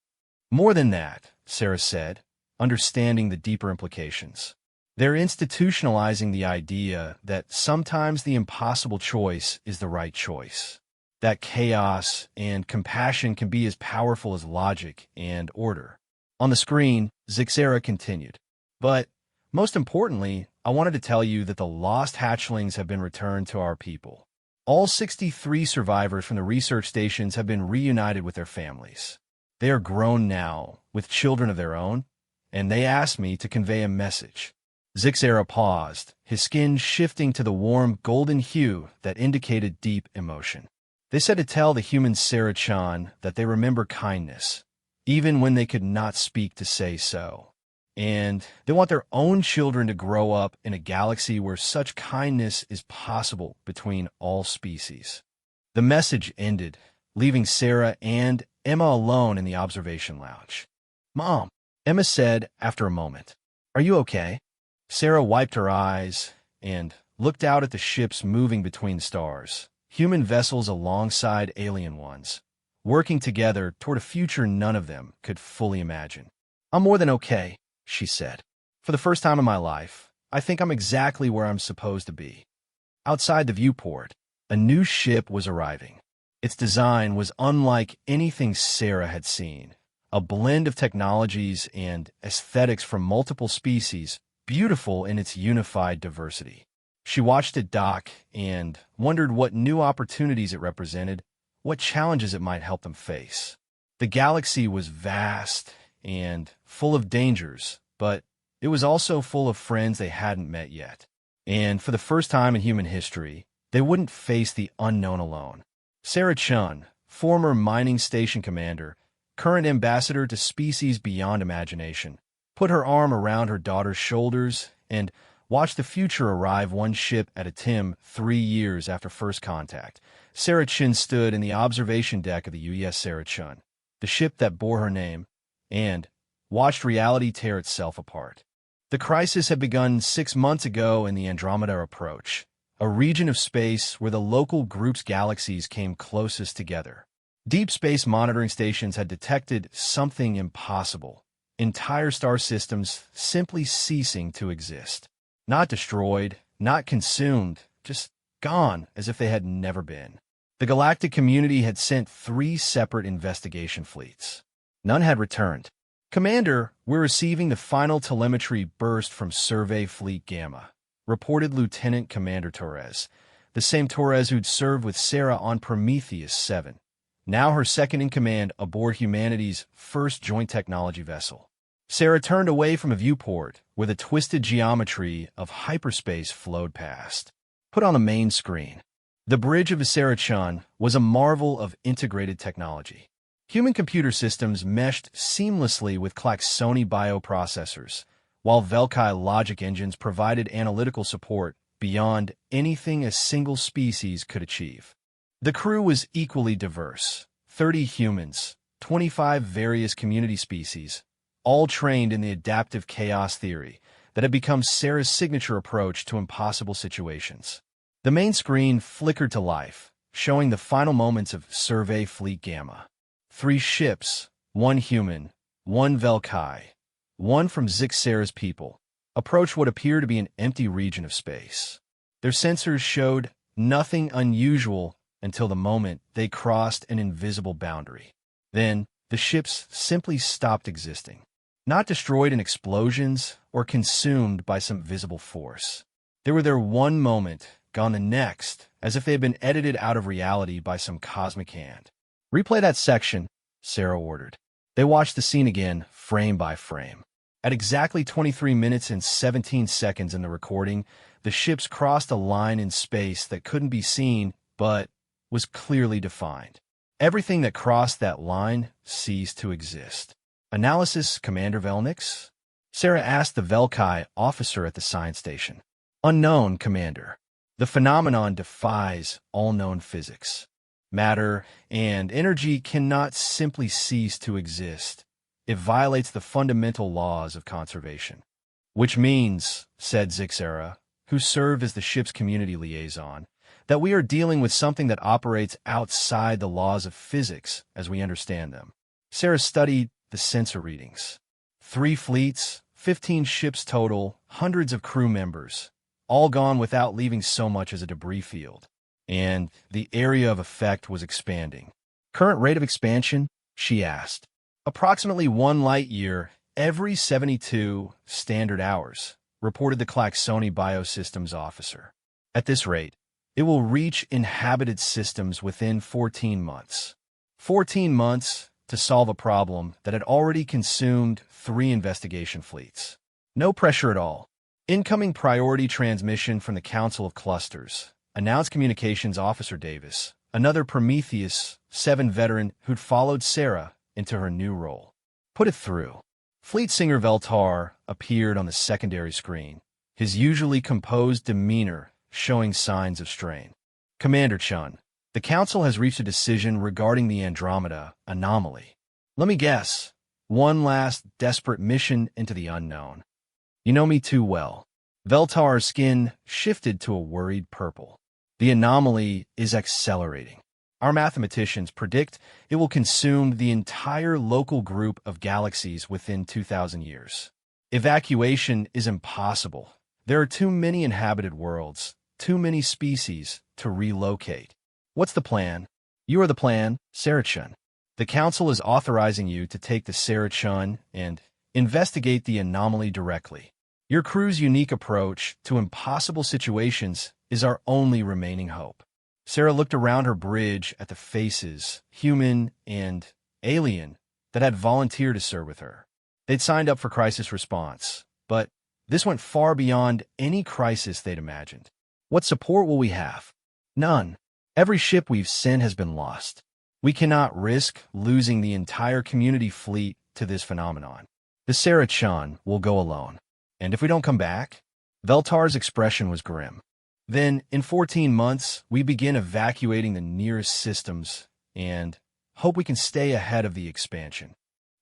More than that, Sarah said, understanding the deeper implications. They're institutionalizing the idea that sometimes the impossible choice is the right choice. That chaos and compassion can be as powerful as logic and order. On the screen, Zixera continued. But, most importantly, I wanted to tell you that the lost hatchlings have been returned to our people. All 63 survivors from the research stations have been reunited with their families. They are grown now, with children of their own, and they asked me to convey a message. Zixera paused, his skin shifting to the warm golden hue that indicated deep emotion. They said to tell the human Sarah-chan that they remember kindness, even when they could not speak to say so. And they want their own children to grow up in a galaxy where such kindness is possible between all species. The message ended, leaving Sarah and Emma alone in the observation lounge. Mom, Emma said after a moment. Are you okay? Sarah wiped her eyes and looked out at the ships moving between stars, human vessels alongside alien ones, working together toward a future none of them could fully imagine. I'm more than okay, she said. For the first time in my life, I think I'm exactly where I'm supposed to be. Outside the viewport, a new ship was arriving. Its design was unlike anything Sarah had seen, a blend of technologies and aesthetics from multiple species, beautiful in its unified diversity. She watched it dock and wondered what new opportunities it represented, what challenges it might help them face. The galaxy was vast and full of dangers, but it was also full of friends they hadn't met yet. And for the first time in human history, they wouldn't face the unknown alone. Sarah Chun, former mining station commander, current ambassador to species beyond imagination, put her arm around her daughter's shoulders and watched the future arrive one ship at a time 3 years after first contact. Sarah Chun stood in the observation deck of the UES Sarah Chun, the ship that bore her name, and watched reality tear itself apart. The crisis had begun 6 months ago in the Andromeda Approach, a region of space where the local group's galaxies came closest together. Deep space monitoring stations had detected something impossible. Entire star systems simply ceasing to exist. Not destroyed, not consumed, just gone as if they had never been. The galactic community had sent 3 separate investigation fleets. None had returned. Commander, we're receiving the final telemetry burst from Survey Fleet Gamma, reported Lieutenant Commander Torres, the same Torres who'd served with Sarah on Prometheus 7. Now her second-in-command aboard humanity's first joint technology vessel. Sarah turned away from a viewport where the twisted geometry of hyperspace flowed past. Put on the main screen. The bridge of Sarah-chan was a marvel of integrated technology. Human computer systems meshed seamlessly with Klaxoni bioprocessors, while Velkai logic engines provided analytical support beyond anything a single species could achieve. The crew was equally diverse, 30 humans, 25 various community species, all trained in the adaptive chaos theory that had become Sarah's signature approach to impossible situations. The main screen flickered to life, showing the final moments of Survey Fleet Gamma. 3 ships, 1 human, 1 Velkai, 1 from Zixera's people, approached what appeared to be an empty region of space. Their sensors showed nothing unusual until the moment they crossed an invisible boundary. Then, the ships simply stopped existing, not destroyed in explosions or consumed by some visible force. They were there one moment, gone the next, as if they had been edited out of reality by some cosmic hand. Replay that section, Sarah ordered. They watched the scene again, frame by frame. At exactly 23 minutes and 17 seconds in the recording, the ships crossed a line in space that couldn't be seen, but was clearly defined. Everything that crossed that line ceased to exist. Analysis, Commander Velnix? Sarah asked the Velkai officer at the science station. Unknown, Commander. The phenomenon defies all known physics. Matter and energy cannot simply cease to exist. It violates the fundamental laws of conservation. Which means, said Zixera, who served as the ship's community liaison, that we are dealing with something that operates outside the laws of physics as we understand them. Sarah studied the sensor readings. 3 fleets, 15 ships total, hundreds of crew members, all gone without leaving so much as a debris field. And the area of effect was expanding. Current rate of expansion? She asked. Approximately 1 light year every 72 standard hours, reported the Klaxoni Biosystems officer. At this rate, it will reach inhabited systems within 14 months. 14 months to solve a problem that had already consumed 3 investigation fleets. No pressure at all. Incoming priority transmission from the Council of Clusters, announced Communications Officer Davis, another Prometheus 7 veteran who'd followed Sarah into her new role. Put it through. Fleet Singer Veltar appeared on the secondary screen, his usually composed demeanor showing signs of strain. Commander Chun, the Council has reached a decision regarding the Andromeda anomaly. Let me guess, one last desperate mission into the unknown. You know me too well. Veltar's skin shifted to a worried purple. The anomaly is accelerating. Our mathematicians predict it will consume the entire local group of galaxies within 2,000 years. Evacuation is impossible. There are too many inhabited worlds, too many species to relocate. What's the plan? You are the plan, Sarah-chun. The Council is authorizing you to take the Sarah-chun and investigate the anomaly directly. Your crew's unique approach to impossible situations is our only remaining hope. Sarah looked around her bridge at the faces, human and alien, that had volunteered to serve with her. They'd signed up for crisis response, but this went far beyond any crisis they'd imagined. What support will we have? None. Every ship we've sent has been lost. We cannot risk losing the entire community fleet to this phenomenon. The Sarah-chan will go alone. And if we don't come back? Veltar's expression was grim. Then, in 14 months, we begin evacuating the nearest systems and hope we can stay ahead of the expansion.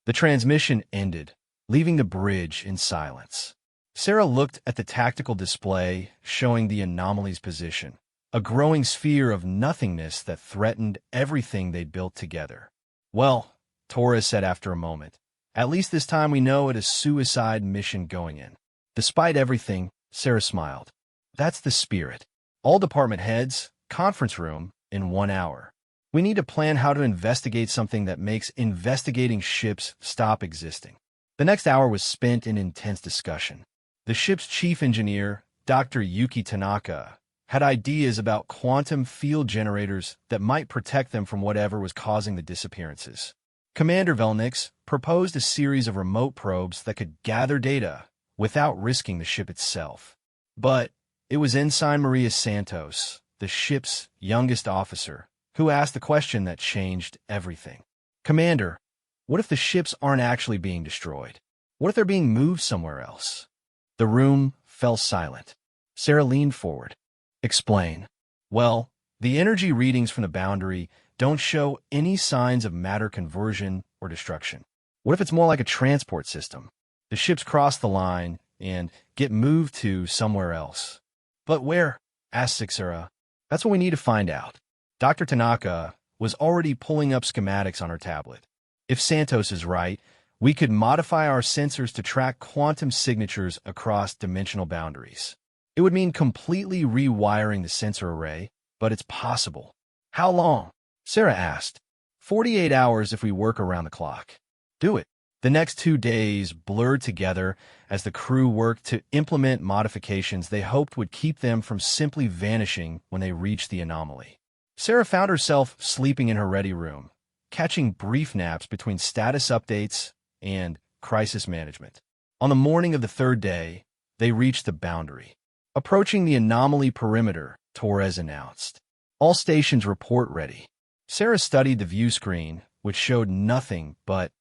The transmission ended, leaving the bridge in silence. Sarah looked at the tactical display showing the anomaly's position, a growing sphere of nothingness that threatened everything they'd built together. Well, Torres said after a moment, at least this time we know it is a suicide mission going in. Despite everything, Sarah smiled. That's the spirit. All department heads, conference room, in 1 hour. We need to plan how to investigate something that makes investigating ships stop existing. The next hour was spent in intense discussion. The ship's chief engineer, Dr. Yuki Tanaka, had ideas about quantum field generators that might protect them from whatever was causing the disappearances. Commander Velnix proposed a series of remote probes that could gather data without risking the ship itself. But it was Ensign Maria Santos, the ship's youngest officer, who asked the question that changed everything. Commander, what if the ships aren't actually being destroyed? What if they're being moved somewhere else? The room fell silent. Sarah leaned forward. Explain. Well, the energy readings from the boundary don't show any signs of matter conversion or destruction. What if it's more like a transport system? The ships cross the line and get moved to somewhere else. But where? Asked Sixera. That's what we need to find out. Dr. Tanaka was already pulling up schematics on her tablet. If Santos is right, we could modify our sensors to track quantum signatures across dimensional boundaries. It would mean completely rewiring the sensor array, but it's possible. How long? Sarah asked. 48 hours if we work around the clock. Do it. The next 2 days blurred together as the crew worked to implement modifications they hoped would keep them from simply vanishing when they reached the anomaly. Sarah found herself sleeping in her ready room, catching brief naps between status updates and crisis management. On the morning of the 3rd day, they reached the boundary. Approaching the anomaly perimeter, Torres announced. All stations report ready. Sarah studied the view screen, which showed nothing but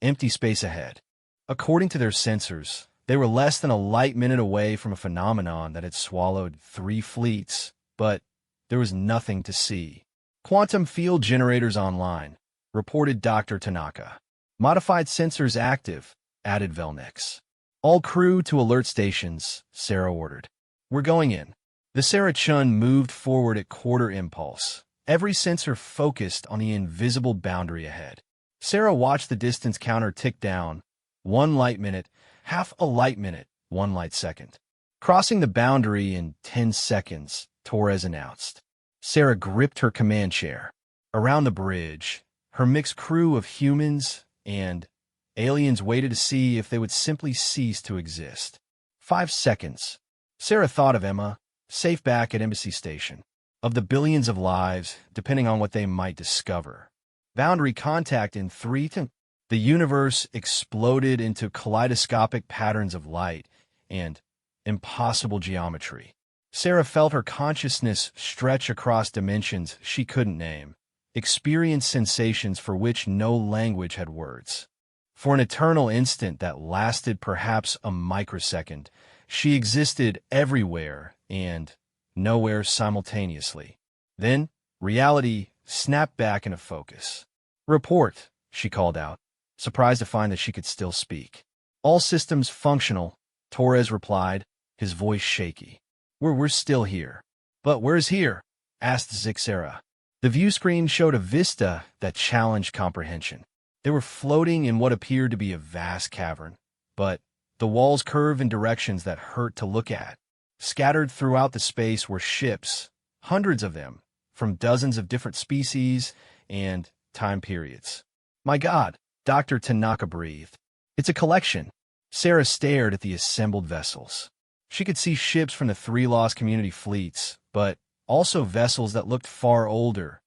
empty space ahead. According to their sensors, they were less than a light minute away from a phenomenon that had swallowed 3 fleets, but there was nothing to see. Quantum field generators online, reported Dr. Tanaka. Modified sensors active, added Velnix. All crew to alert stations, Sarah ordered. We're going in. The Sarah-chun moved forward at quarter impulse, every sensor focused on the invisible boundary ahead. Sarah watched the distance counter tick down, 1 light minute, half a light minute, 1 light second. Crossing the boundary in 10 seconds, Torres announced. Sarah gripped her command chair. Around the bridge, her mixed crew of humans and aliens waited to see if they would simply cease to exist. 5 seconds. Sarah thought of Emma, safe back at Embassy Station. Of the billions of lives, depending on what they might discover. Boundary contact in 3 to... The universe exploded into kaleidoscopic patterns of light and impossible geometry. Sarah felt her consciousness stretch across dimensions she couldn't name, experienced sensations for which no language had words. For an eternal instant that lasted perhaps a microsecond, she existed everywhere and nowhere simultaneously. Then, reality snapped back into focus. Report, she called out, surprised to find that she could still speak. All systems functional, Torres replied, his voice shaky. We're still here. But where's here? Asked Zixera. The view screen showed a vista that challenged comprehension. They were floating in what appeared to be a vast cavern, but the walls curved in directions that hurt to look at. Scattered throughout the space were ships, hundreds of them, from dozens of different species and time periods. My God, Dr. Tanaka breathed. It's a collection. Sarah stared at the assembled vessels. She could see ships from the 3 Lost Community fleets, but also vessels that looked far older,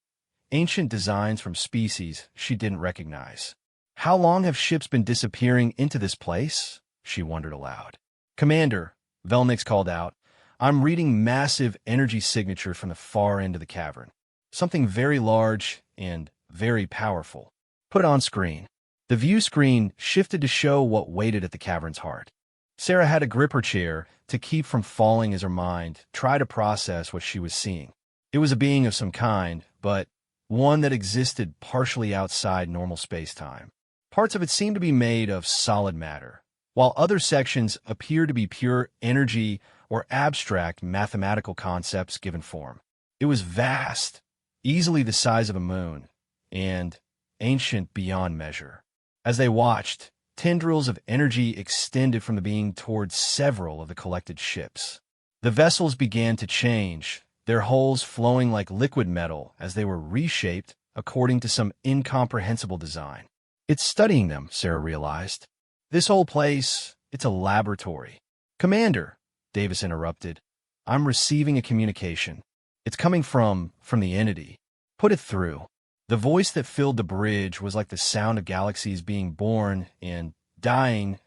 ancient designs from species she didn't recognize. How long have ships been disappearing into this place? She wondered aloud. Commander, Velnix called out, I'm reading massive energy signatures from the far end of the cavern. Something very large and very powerful. Put on screen. The view screen shifted to show what waited at the cavern's heart. Sarah had to grip her chair to keep from falling as her mind tried to process what she was seeing. It was a being of some kind, but one that existed partially outside normal space-time. Parts of it seemed to be made of solid matter, while other sections appeared to be pure energy or abstract mathematical concepts given form. It was vast, easily the size of a moon, and ancient beyond measure. As they watched, tendrils of energy extended from the being towards several of the collected ships. The vessels began to change, their hulls flowing like liquid metal as they were reshaped according to some incomprehensible design. It's studying them, Sarah realized. This whole place, it's a laboratory. Commander, Davis interrupted, I'm receiving a communication. It's coming from the entity. Put it through. The voice that filled the bridge was like the sound of galaxies being born and dying,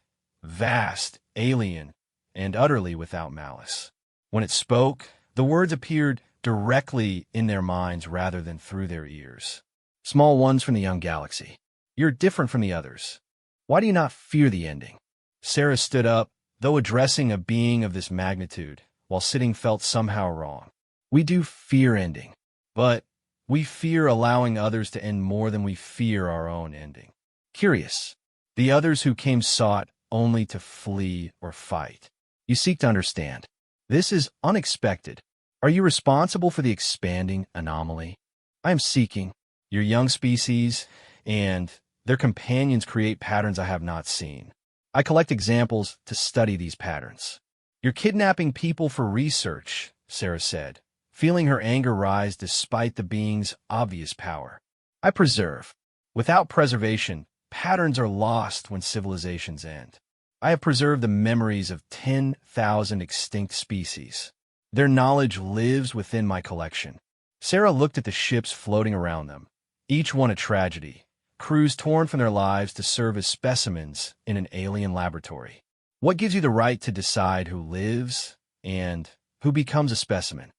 vast, alien, and utterly without malice. When it spoke, the words appeared directly in their minds rather than through their ears. Small ones from the young galaxy. You're different from the others. Why do you not fear the ending? Sarah stood up, though addressing a being of this magnitude, while sitting felt somehow wrong. We do fear ending, but we fear allowing others to end more than we fear our own ending. Curious. The others who came sought only to flee or fight. You seek to understand. This is unexpected. Are you responsible for the expanding anomaly? I am seeking. Your young species and their companions create patterns I have not seen. I collect examples to study these patterns. You're kidnapping people for research, Sarah said, feeling her anger rise despite the being's obvious power. I preserve. Without preservation, patterns are lost when civilizations end. I have preserved the memories of 10,000 extinct species. Their knowledge lives within my collection. Sarah looked at the ships floating around them, each one a tragedy, crews torn from their lives to serve as specimens in an alien laboratory. What gives you the right to decide who lives and who becomes a specimen?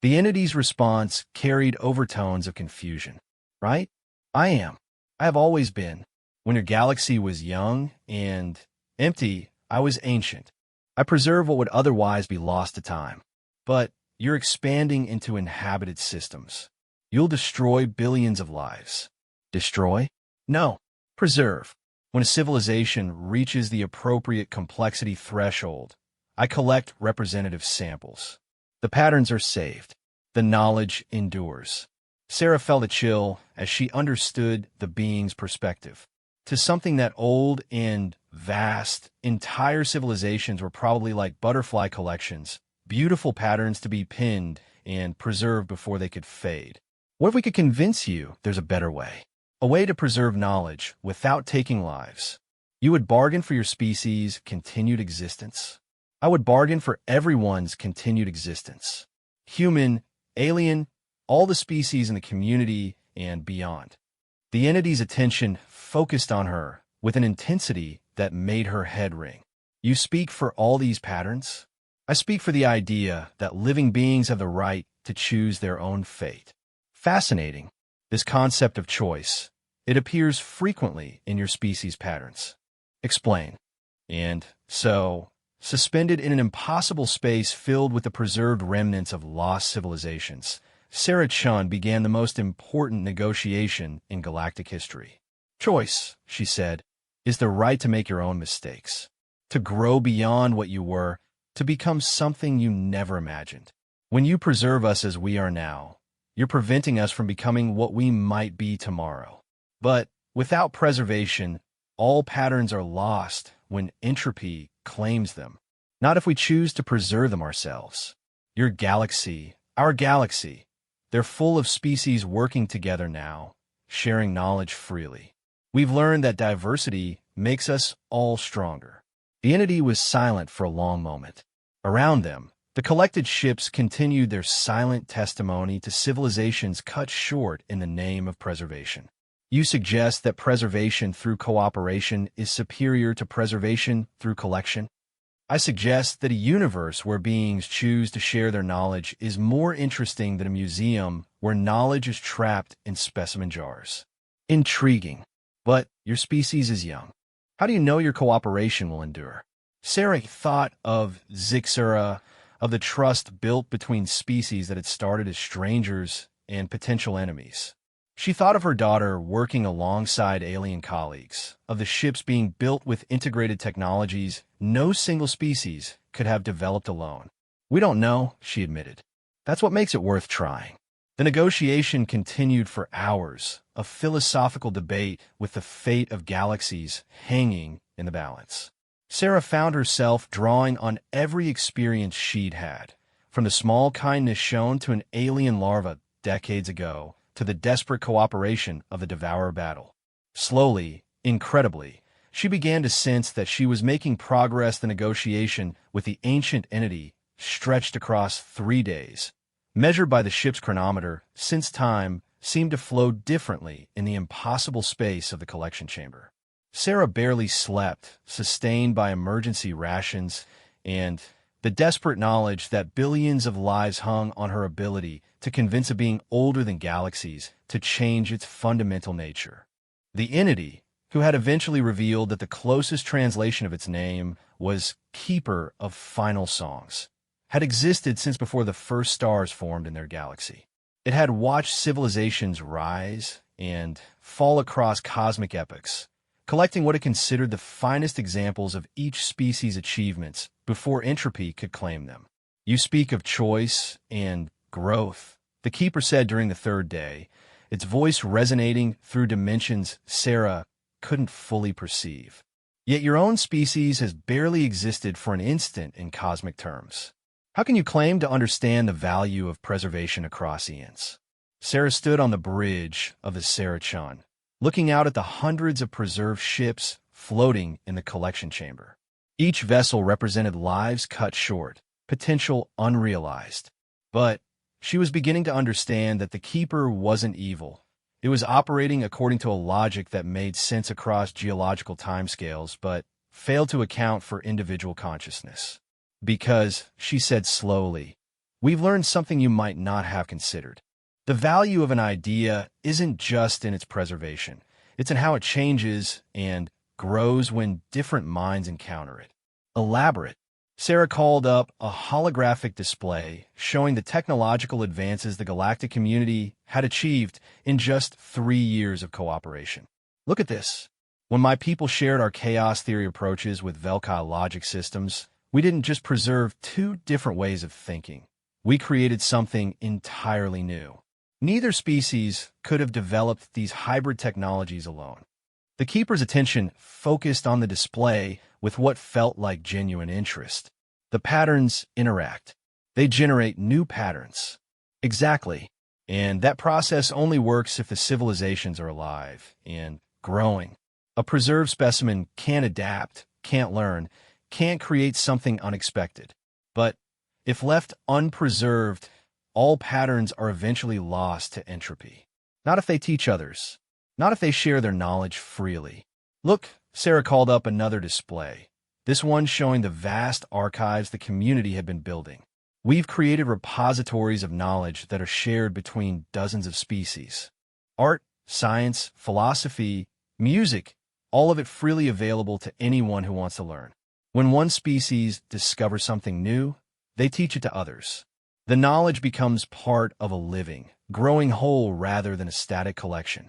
The entity's response carried overtones of confusion. Right? I am. I have always been. When your galaxy was young and empty, I was ancient. I preserve what would otherwise be lost to time. But you're expanding into inhabited systems. You'll destroy billions of lives. Destroy? No. Preserve. When a civilization reaches the appropriate complexity threshold, I collect representative samples. The patterns are saved. The knowledge endures. Sarah felt a chill as she understood the being's perspective. To something that old and vast, entire civilizations were probably like butterfly collections, beautiful patterns to be pinned and preserved before they could fade. What if we could convince you there's a better way? A way to preserve knowledge without taking lives. You would bargain for your species' continued existence. I would bargain for everyone's continued existence. Human, alien, all the species in the community and beyond. The entity's attention focused on her with an intensity that made her head ring. You speak for all these patterns? I speak for the idea that living beings have the right to choose their own fate. Fascinating, this concept of choice. It appears frequently in your species' patterns. Explain. And so, suspended in an impossible space filled with the preserved remnants of lost civilizations, Sarah Chun began the most important negotiation in galactic history. Choice, she said, is the right to make your own mistakes, to grow beyond what you were, to become something you never imagined. When you preserve us as we are now, you're preventing us from becoming what we might be tomorrow. But without preservation, all patterns are lost when entropy claims them, not if we choose to preserve them ourselves. Your galaxy, our galaxy, they're full of species working together now, sharing knowledge freely. We've learned that diversity makes us all stronger. The entity was silent for a long moment. Around them, the collected ships continued their silent testimony to civilizations cut short in the name of preservation. You suggest that preservation through cooperation is superior to preservation through collection? I suggest that a universe where beings choose to share their knowledge is more interesting than a museum where knowledge is trapped in specimen jars. Intriguing. But your species is young. How do you know your cooperation will endure? Sarah thought of Zixura, of the trust built between species that had started as strangers and potential enemies. She thought of her daughter working alongside alien colleagues, of the ships being built with integrated technologies no single species could have developed alone. We don't know, she admitted. That's what makes it worth trying. The negotiation continued for hours, a philosophical debate with the fate of galaxies hanging in the balance. Sarah found herself drawing on every experience she'd had, from the small kindness shown to an alien larva decades ago to the desperate cooperation of the Devourer battle. Slowly, incredibly, she began to sense that she was making progress. The negotiation with the ancient entity stretched across 3 days. Measured by the ship's chronometer, since time seemed to flow differently in the impossible space of the collection chamber. Sarah barely slept, sustained by emergency rations and the desperate knowledge that billions of lives hung on her ability to convince a being older than galaxies to change its fundamental nature. The entity, who had eventually revealed that the closest translation of its name was Keeper of Final Songs, had existed since before the first stars formed in their galaxy. It had watched civilizations rise and fall across cosmic epochs, collecting what it considered the finest examples of each species' achievements before entropy could claim them. You speak of choice and growth, the Keeper said during the 3rd day, its voice resonating through dimensions Sarah couldn't fully perceive. Yet your own species has barely existed for an instant in cosmic terms. How can you claim to understand the value of preservation across eons? Sarah stood on the bridge of the Sarah Chun, looking out at the hundreds of preserved ships floating in the collection chamber. Each vessel represented lives cut short, potential unrealized. But she was beginning to understand that the Keeper wasn't evil. It was operating according to a logic that made sense across geological timescales, but failed to account for individual consciousness. Because, she said slowly, we've learned something you might not have considered. The value of an idea isn't just in its preservation. It's in how it changes and grows when different minds encounter it. Elaborate. Sarah called up a holographic display showing the technological advances the galactic community had achieved in just 3 years of cooperation. Look at this. When my people shared our chaos theory approaches with Velkai logic systems, we didn't just preserve two different ways of thinking. We created something entirely new. Neither species could have developed these hybrid technologies alone. The Keeper's attention focused on the display with what felt like genuine interest. The patterns interact. They generate new patterns. Exactly. And that process only works if the civilizations are alive and growing. A preserved specimen can't adapt, can't learn, can't create something unexpected. But if left unpreserved, all patterns are eventually lost to entropy. Not if they teach others. Not if they share their knowledge freely. Look, Sarah called up another display. This one showing the vast archives the community had been building. We've created repositories of knowledge that are shared between dozens of species. Art, science, philosophy, music, all of it freely available to anyone who wants to learn. When one species discovers something new, they teach it to others. The knowledge becomes part of a living, growing whole rather than a static collection.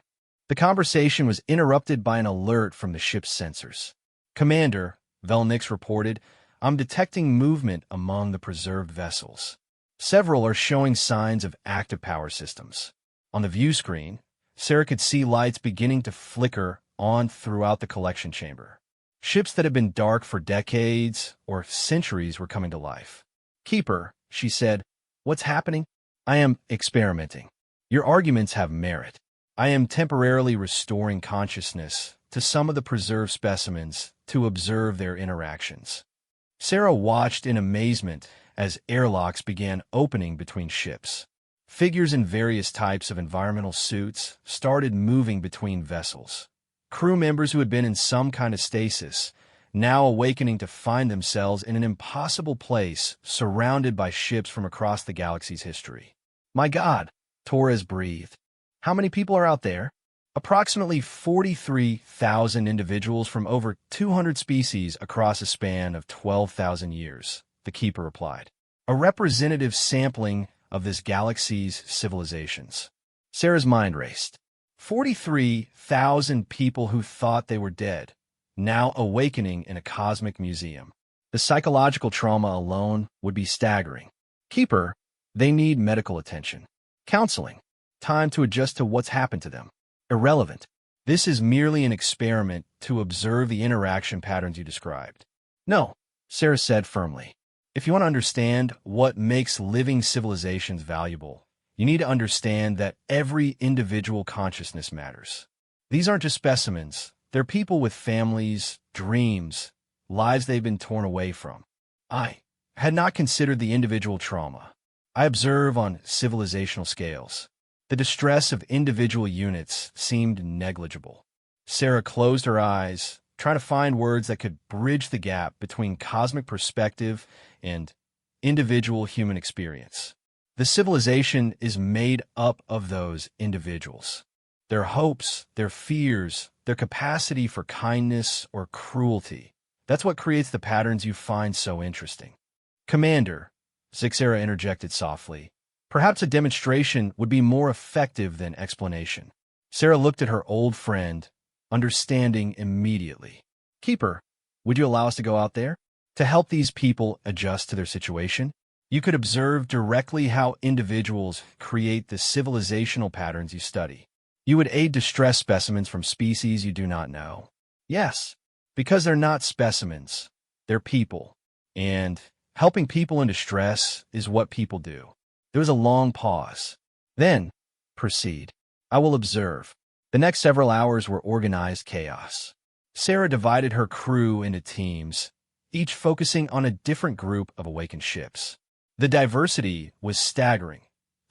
The conversation was interrupted by an alert from the ship's sensors. "Commander," Velnix reported, "I'm detecting movement among the preserved vessels. Several are showing signs of active power systems." On the view screen, Sarah could see lights beginning to flicker on throughout the collection chamber. Ships that had been dark for decades or centuries were coming to life. "Keeper," she said, "what's happening?" "I am experimenting. Your arguments have merit. I am temporarily restoring consciousness to some of the preserved specimens to observe their interactions." Sarah watched in amazement as airlocks began opening between ships. Figures in various types of environmental suits started moving between vessels. Crew members who had been in some kind of stasis, now awakening to find themselves in an impossible place surrounded by ships from across the galaxy's history. "My God," Torres breathed. "How many people are out there?" "Approximately 43,000 individuals from over 200 species across a span of 12,000 years, the Keeper replied. "A representative sampling of this galaxy's civilizations." Sarah's mind raced. 43,000 people who thought they were dead, now awakening in a cosmic museum. The psychological trauma alone would be staggering. "Keeper, they need medical attention. Counseling. Time to adjust to what's happened to them. Irrelevant. This is merely an experiment to observe the interaction patterns you described." "No," Sarah said firmly. "If you want to understand what makes living civilizations valuable, you need to understand that every individual consciousness matters. These aren't just specimens. They're people with families, dreams, lives they've been torn away from." I had not considered the individual trauma. I observe on civilizational scales. The distress of individual units seemed negligible. Sarah closed her eyes, trying to find words that could bridge the gap between cosmic perspective and individual human experience. The civilization is made up of those individuals. Their hopes, their fears, their capacity for kindness or cruelty. That's what creates the patterns you find so interesting. "Commander," Zixera interjected softly, "perhaps a demonstration would be more effective than explanation." Sarah looked at her old friend, understanding immediately. "Keeper, would you allow us to go out there? To help these people adjust to their situation? You could observe directly how individuals create the civilizational patterns you study. You would aid distressed specimens from species you do not know." "Yes, because they're not specimens. They're people. And helping people in distress is what people do." There was a long pause. "Then, proceed. I will observe." The next several hours were organized chaos. Sarah divided her crew into teams, each focusing on a different group of awakened ships. The diversity was staggering.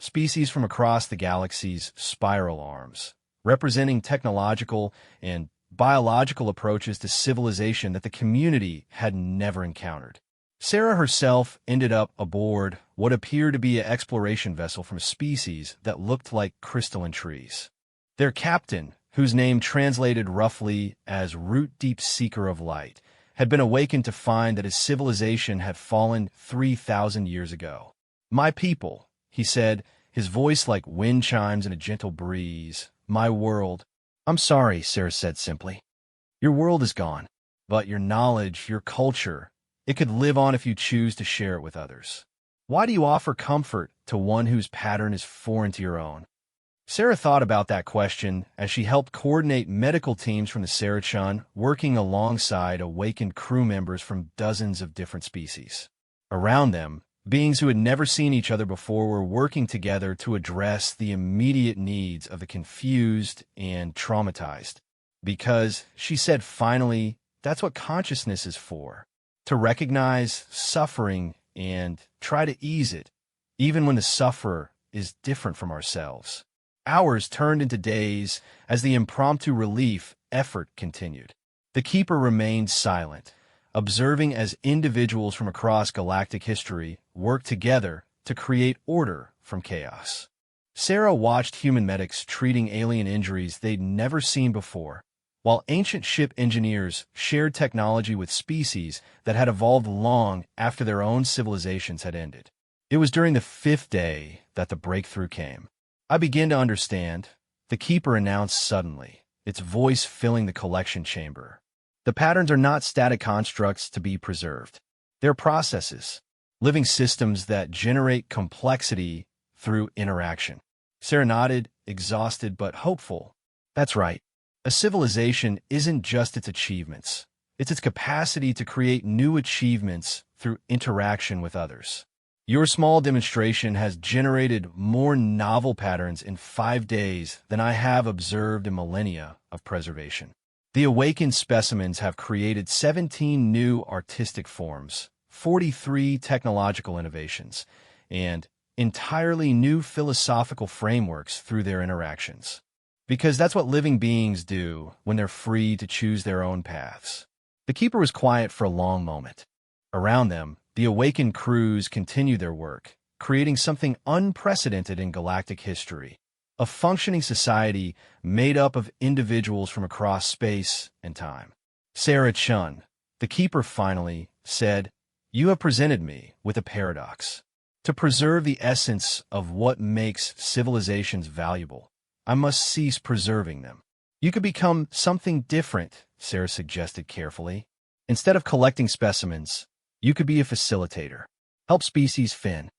Species from across the galaxy's spiral arms, representing technological and biological approaches to civilization that the community had never encountered. Sarah herself ended up aboard what appeared to be an exploration vessel from a species that looked like crystalline trees. Their captain, whose name translated roughly as Root Deep Seeker of Light, had been awakened to find that his civilization had fallen 3,000 years ago. "My people," he said, his voice like wind chimes in a gentle breeze. "My world." "I'm sorry," Sarah said simply. "Your world is gone. But your knowledge, your culture, it could live on if you choose to share it with others. Why do you offer comfort to one whose pattern is foreign to your own?" Sarah thought about that question as she helped coordinate medical teams from the Sarachan working alongside awakened crew members from dozens of different species. Around them, beings who had never seen each other before were working together to address the immediate needs of the confused and traumatized. Because, she said finally, that's what consciousness is for. To recognize suffering and try to ease it, even when the sufferer is different from ourselves. Hours turned into days as the impromptu relief effort continued. The Keeper remained silent, observing as individuals from across galactic history worked together to create order from chaos. Sarah watched human medics treating alien injuries they'd never seen before, while ancient ship engineers shared technology with species that had evolved long after their own civilizations had ended. It was during the 5th day that the breakthrough came. "I begin to understand," the Keeper announced suddenly, its voice filling the collection chamber. "The patterns are not static constructs to be preserved. They're processes, living systems that generate complexity through interaction." Sarah nodded, exhausted but hopeful. "That's right. A civilization isn't just its achievements. It's its capacity to create new achievements through interaction with others. Your small demonstration has generated more novel patterns in 5 days than I have observed in millennia of preservation. The awakened specimens have created 17 new artistic forms, 43 technological innovations, and entirely new philosophical frameworks through their interactions. Because that's what living beings do when they're free to choose their own paths." The Keeper was quiet for a long moment. Around them, the awakened crews continued their work, creating something unprecedented in galactic history. A functioning society made up of individuals from across space and time. "Sarah Chun," the Keeper finally said, "you have presented me with a paradox. To preserve the essence of what makes civilizations valuable, I must cease preserving them." "You could become something different," Sarah suggested carefully. "Instead of collecting specimens, you could be a facilitator. Help species fin.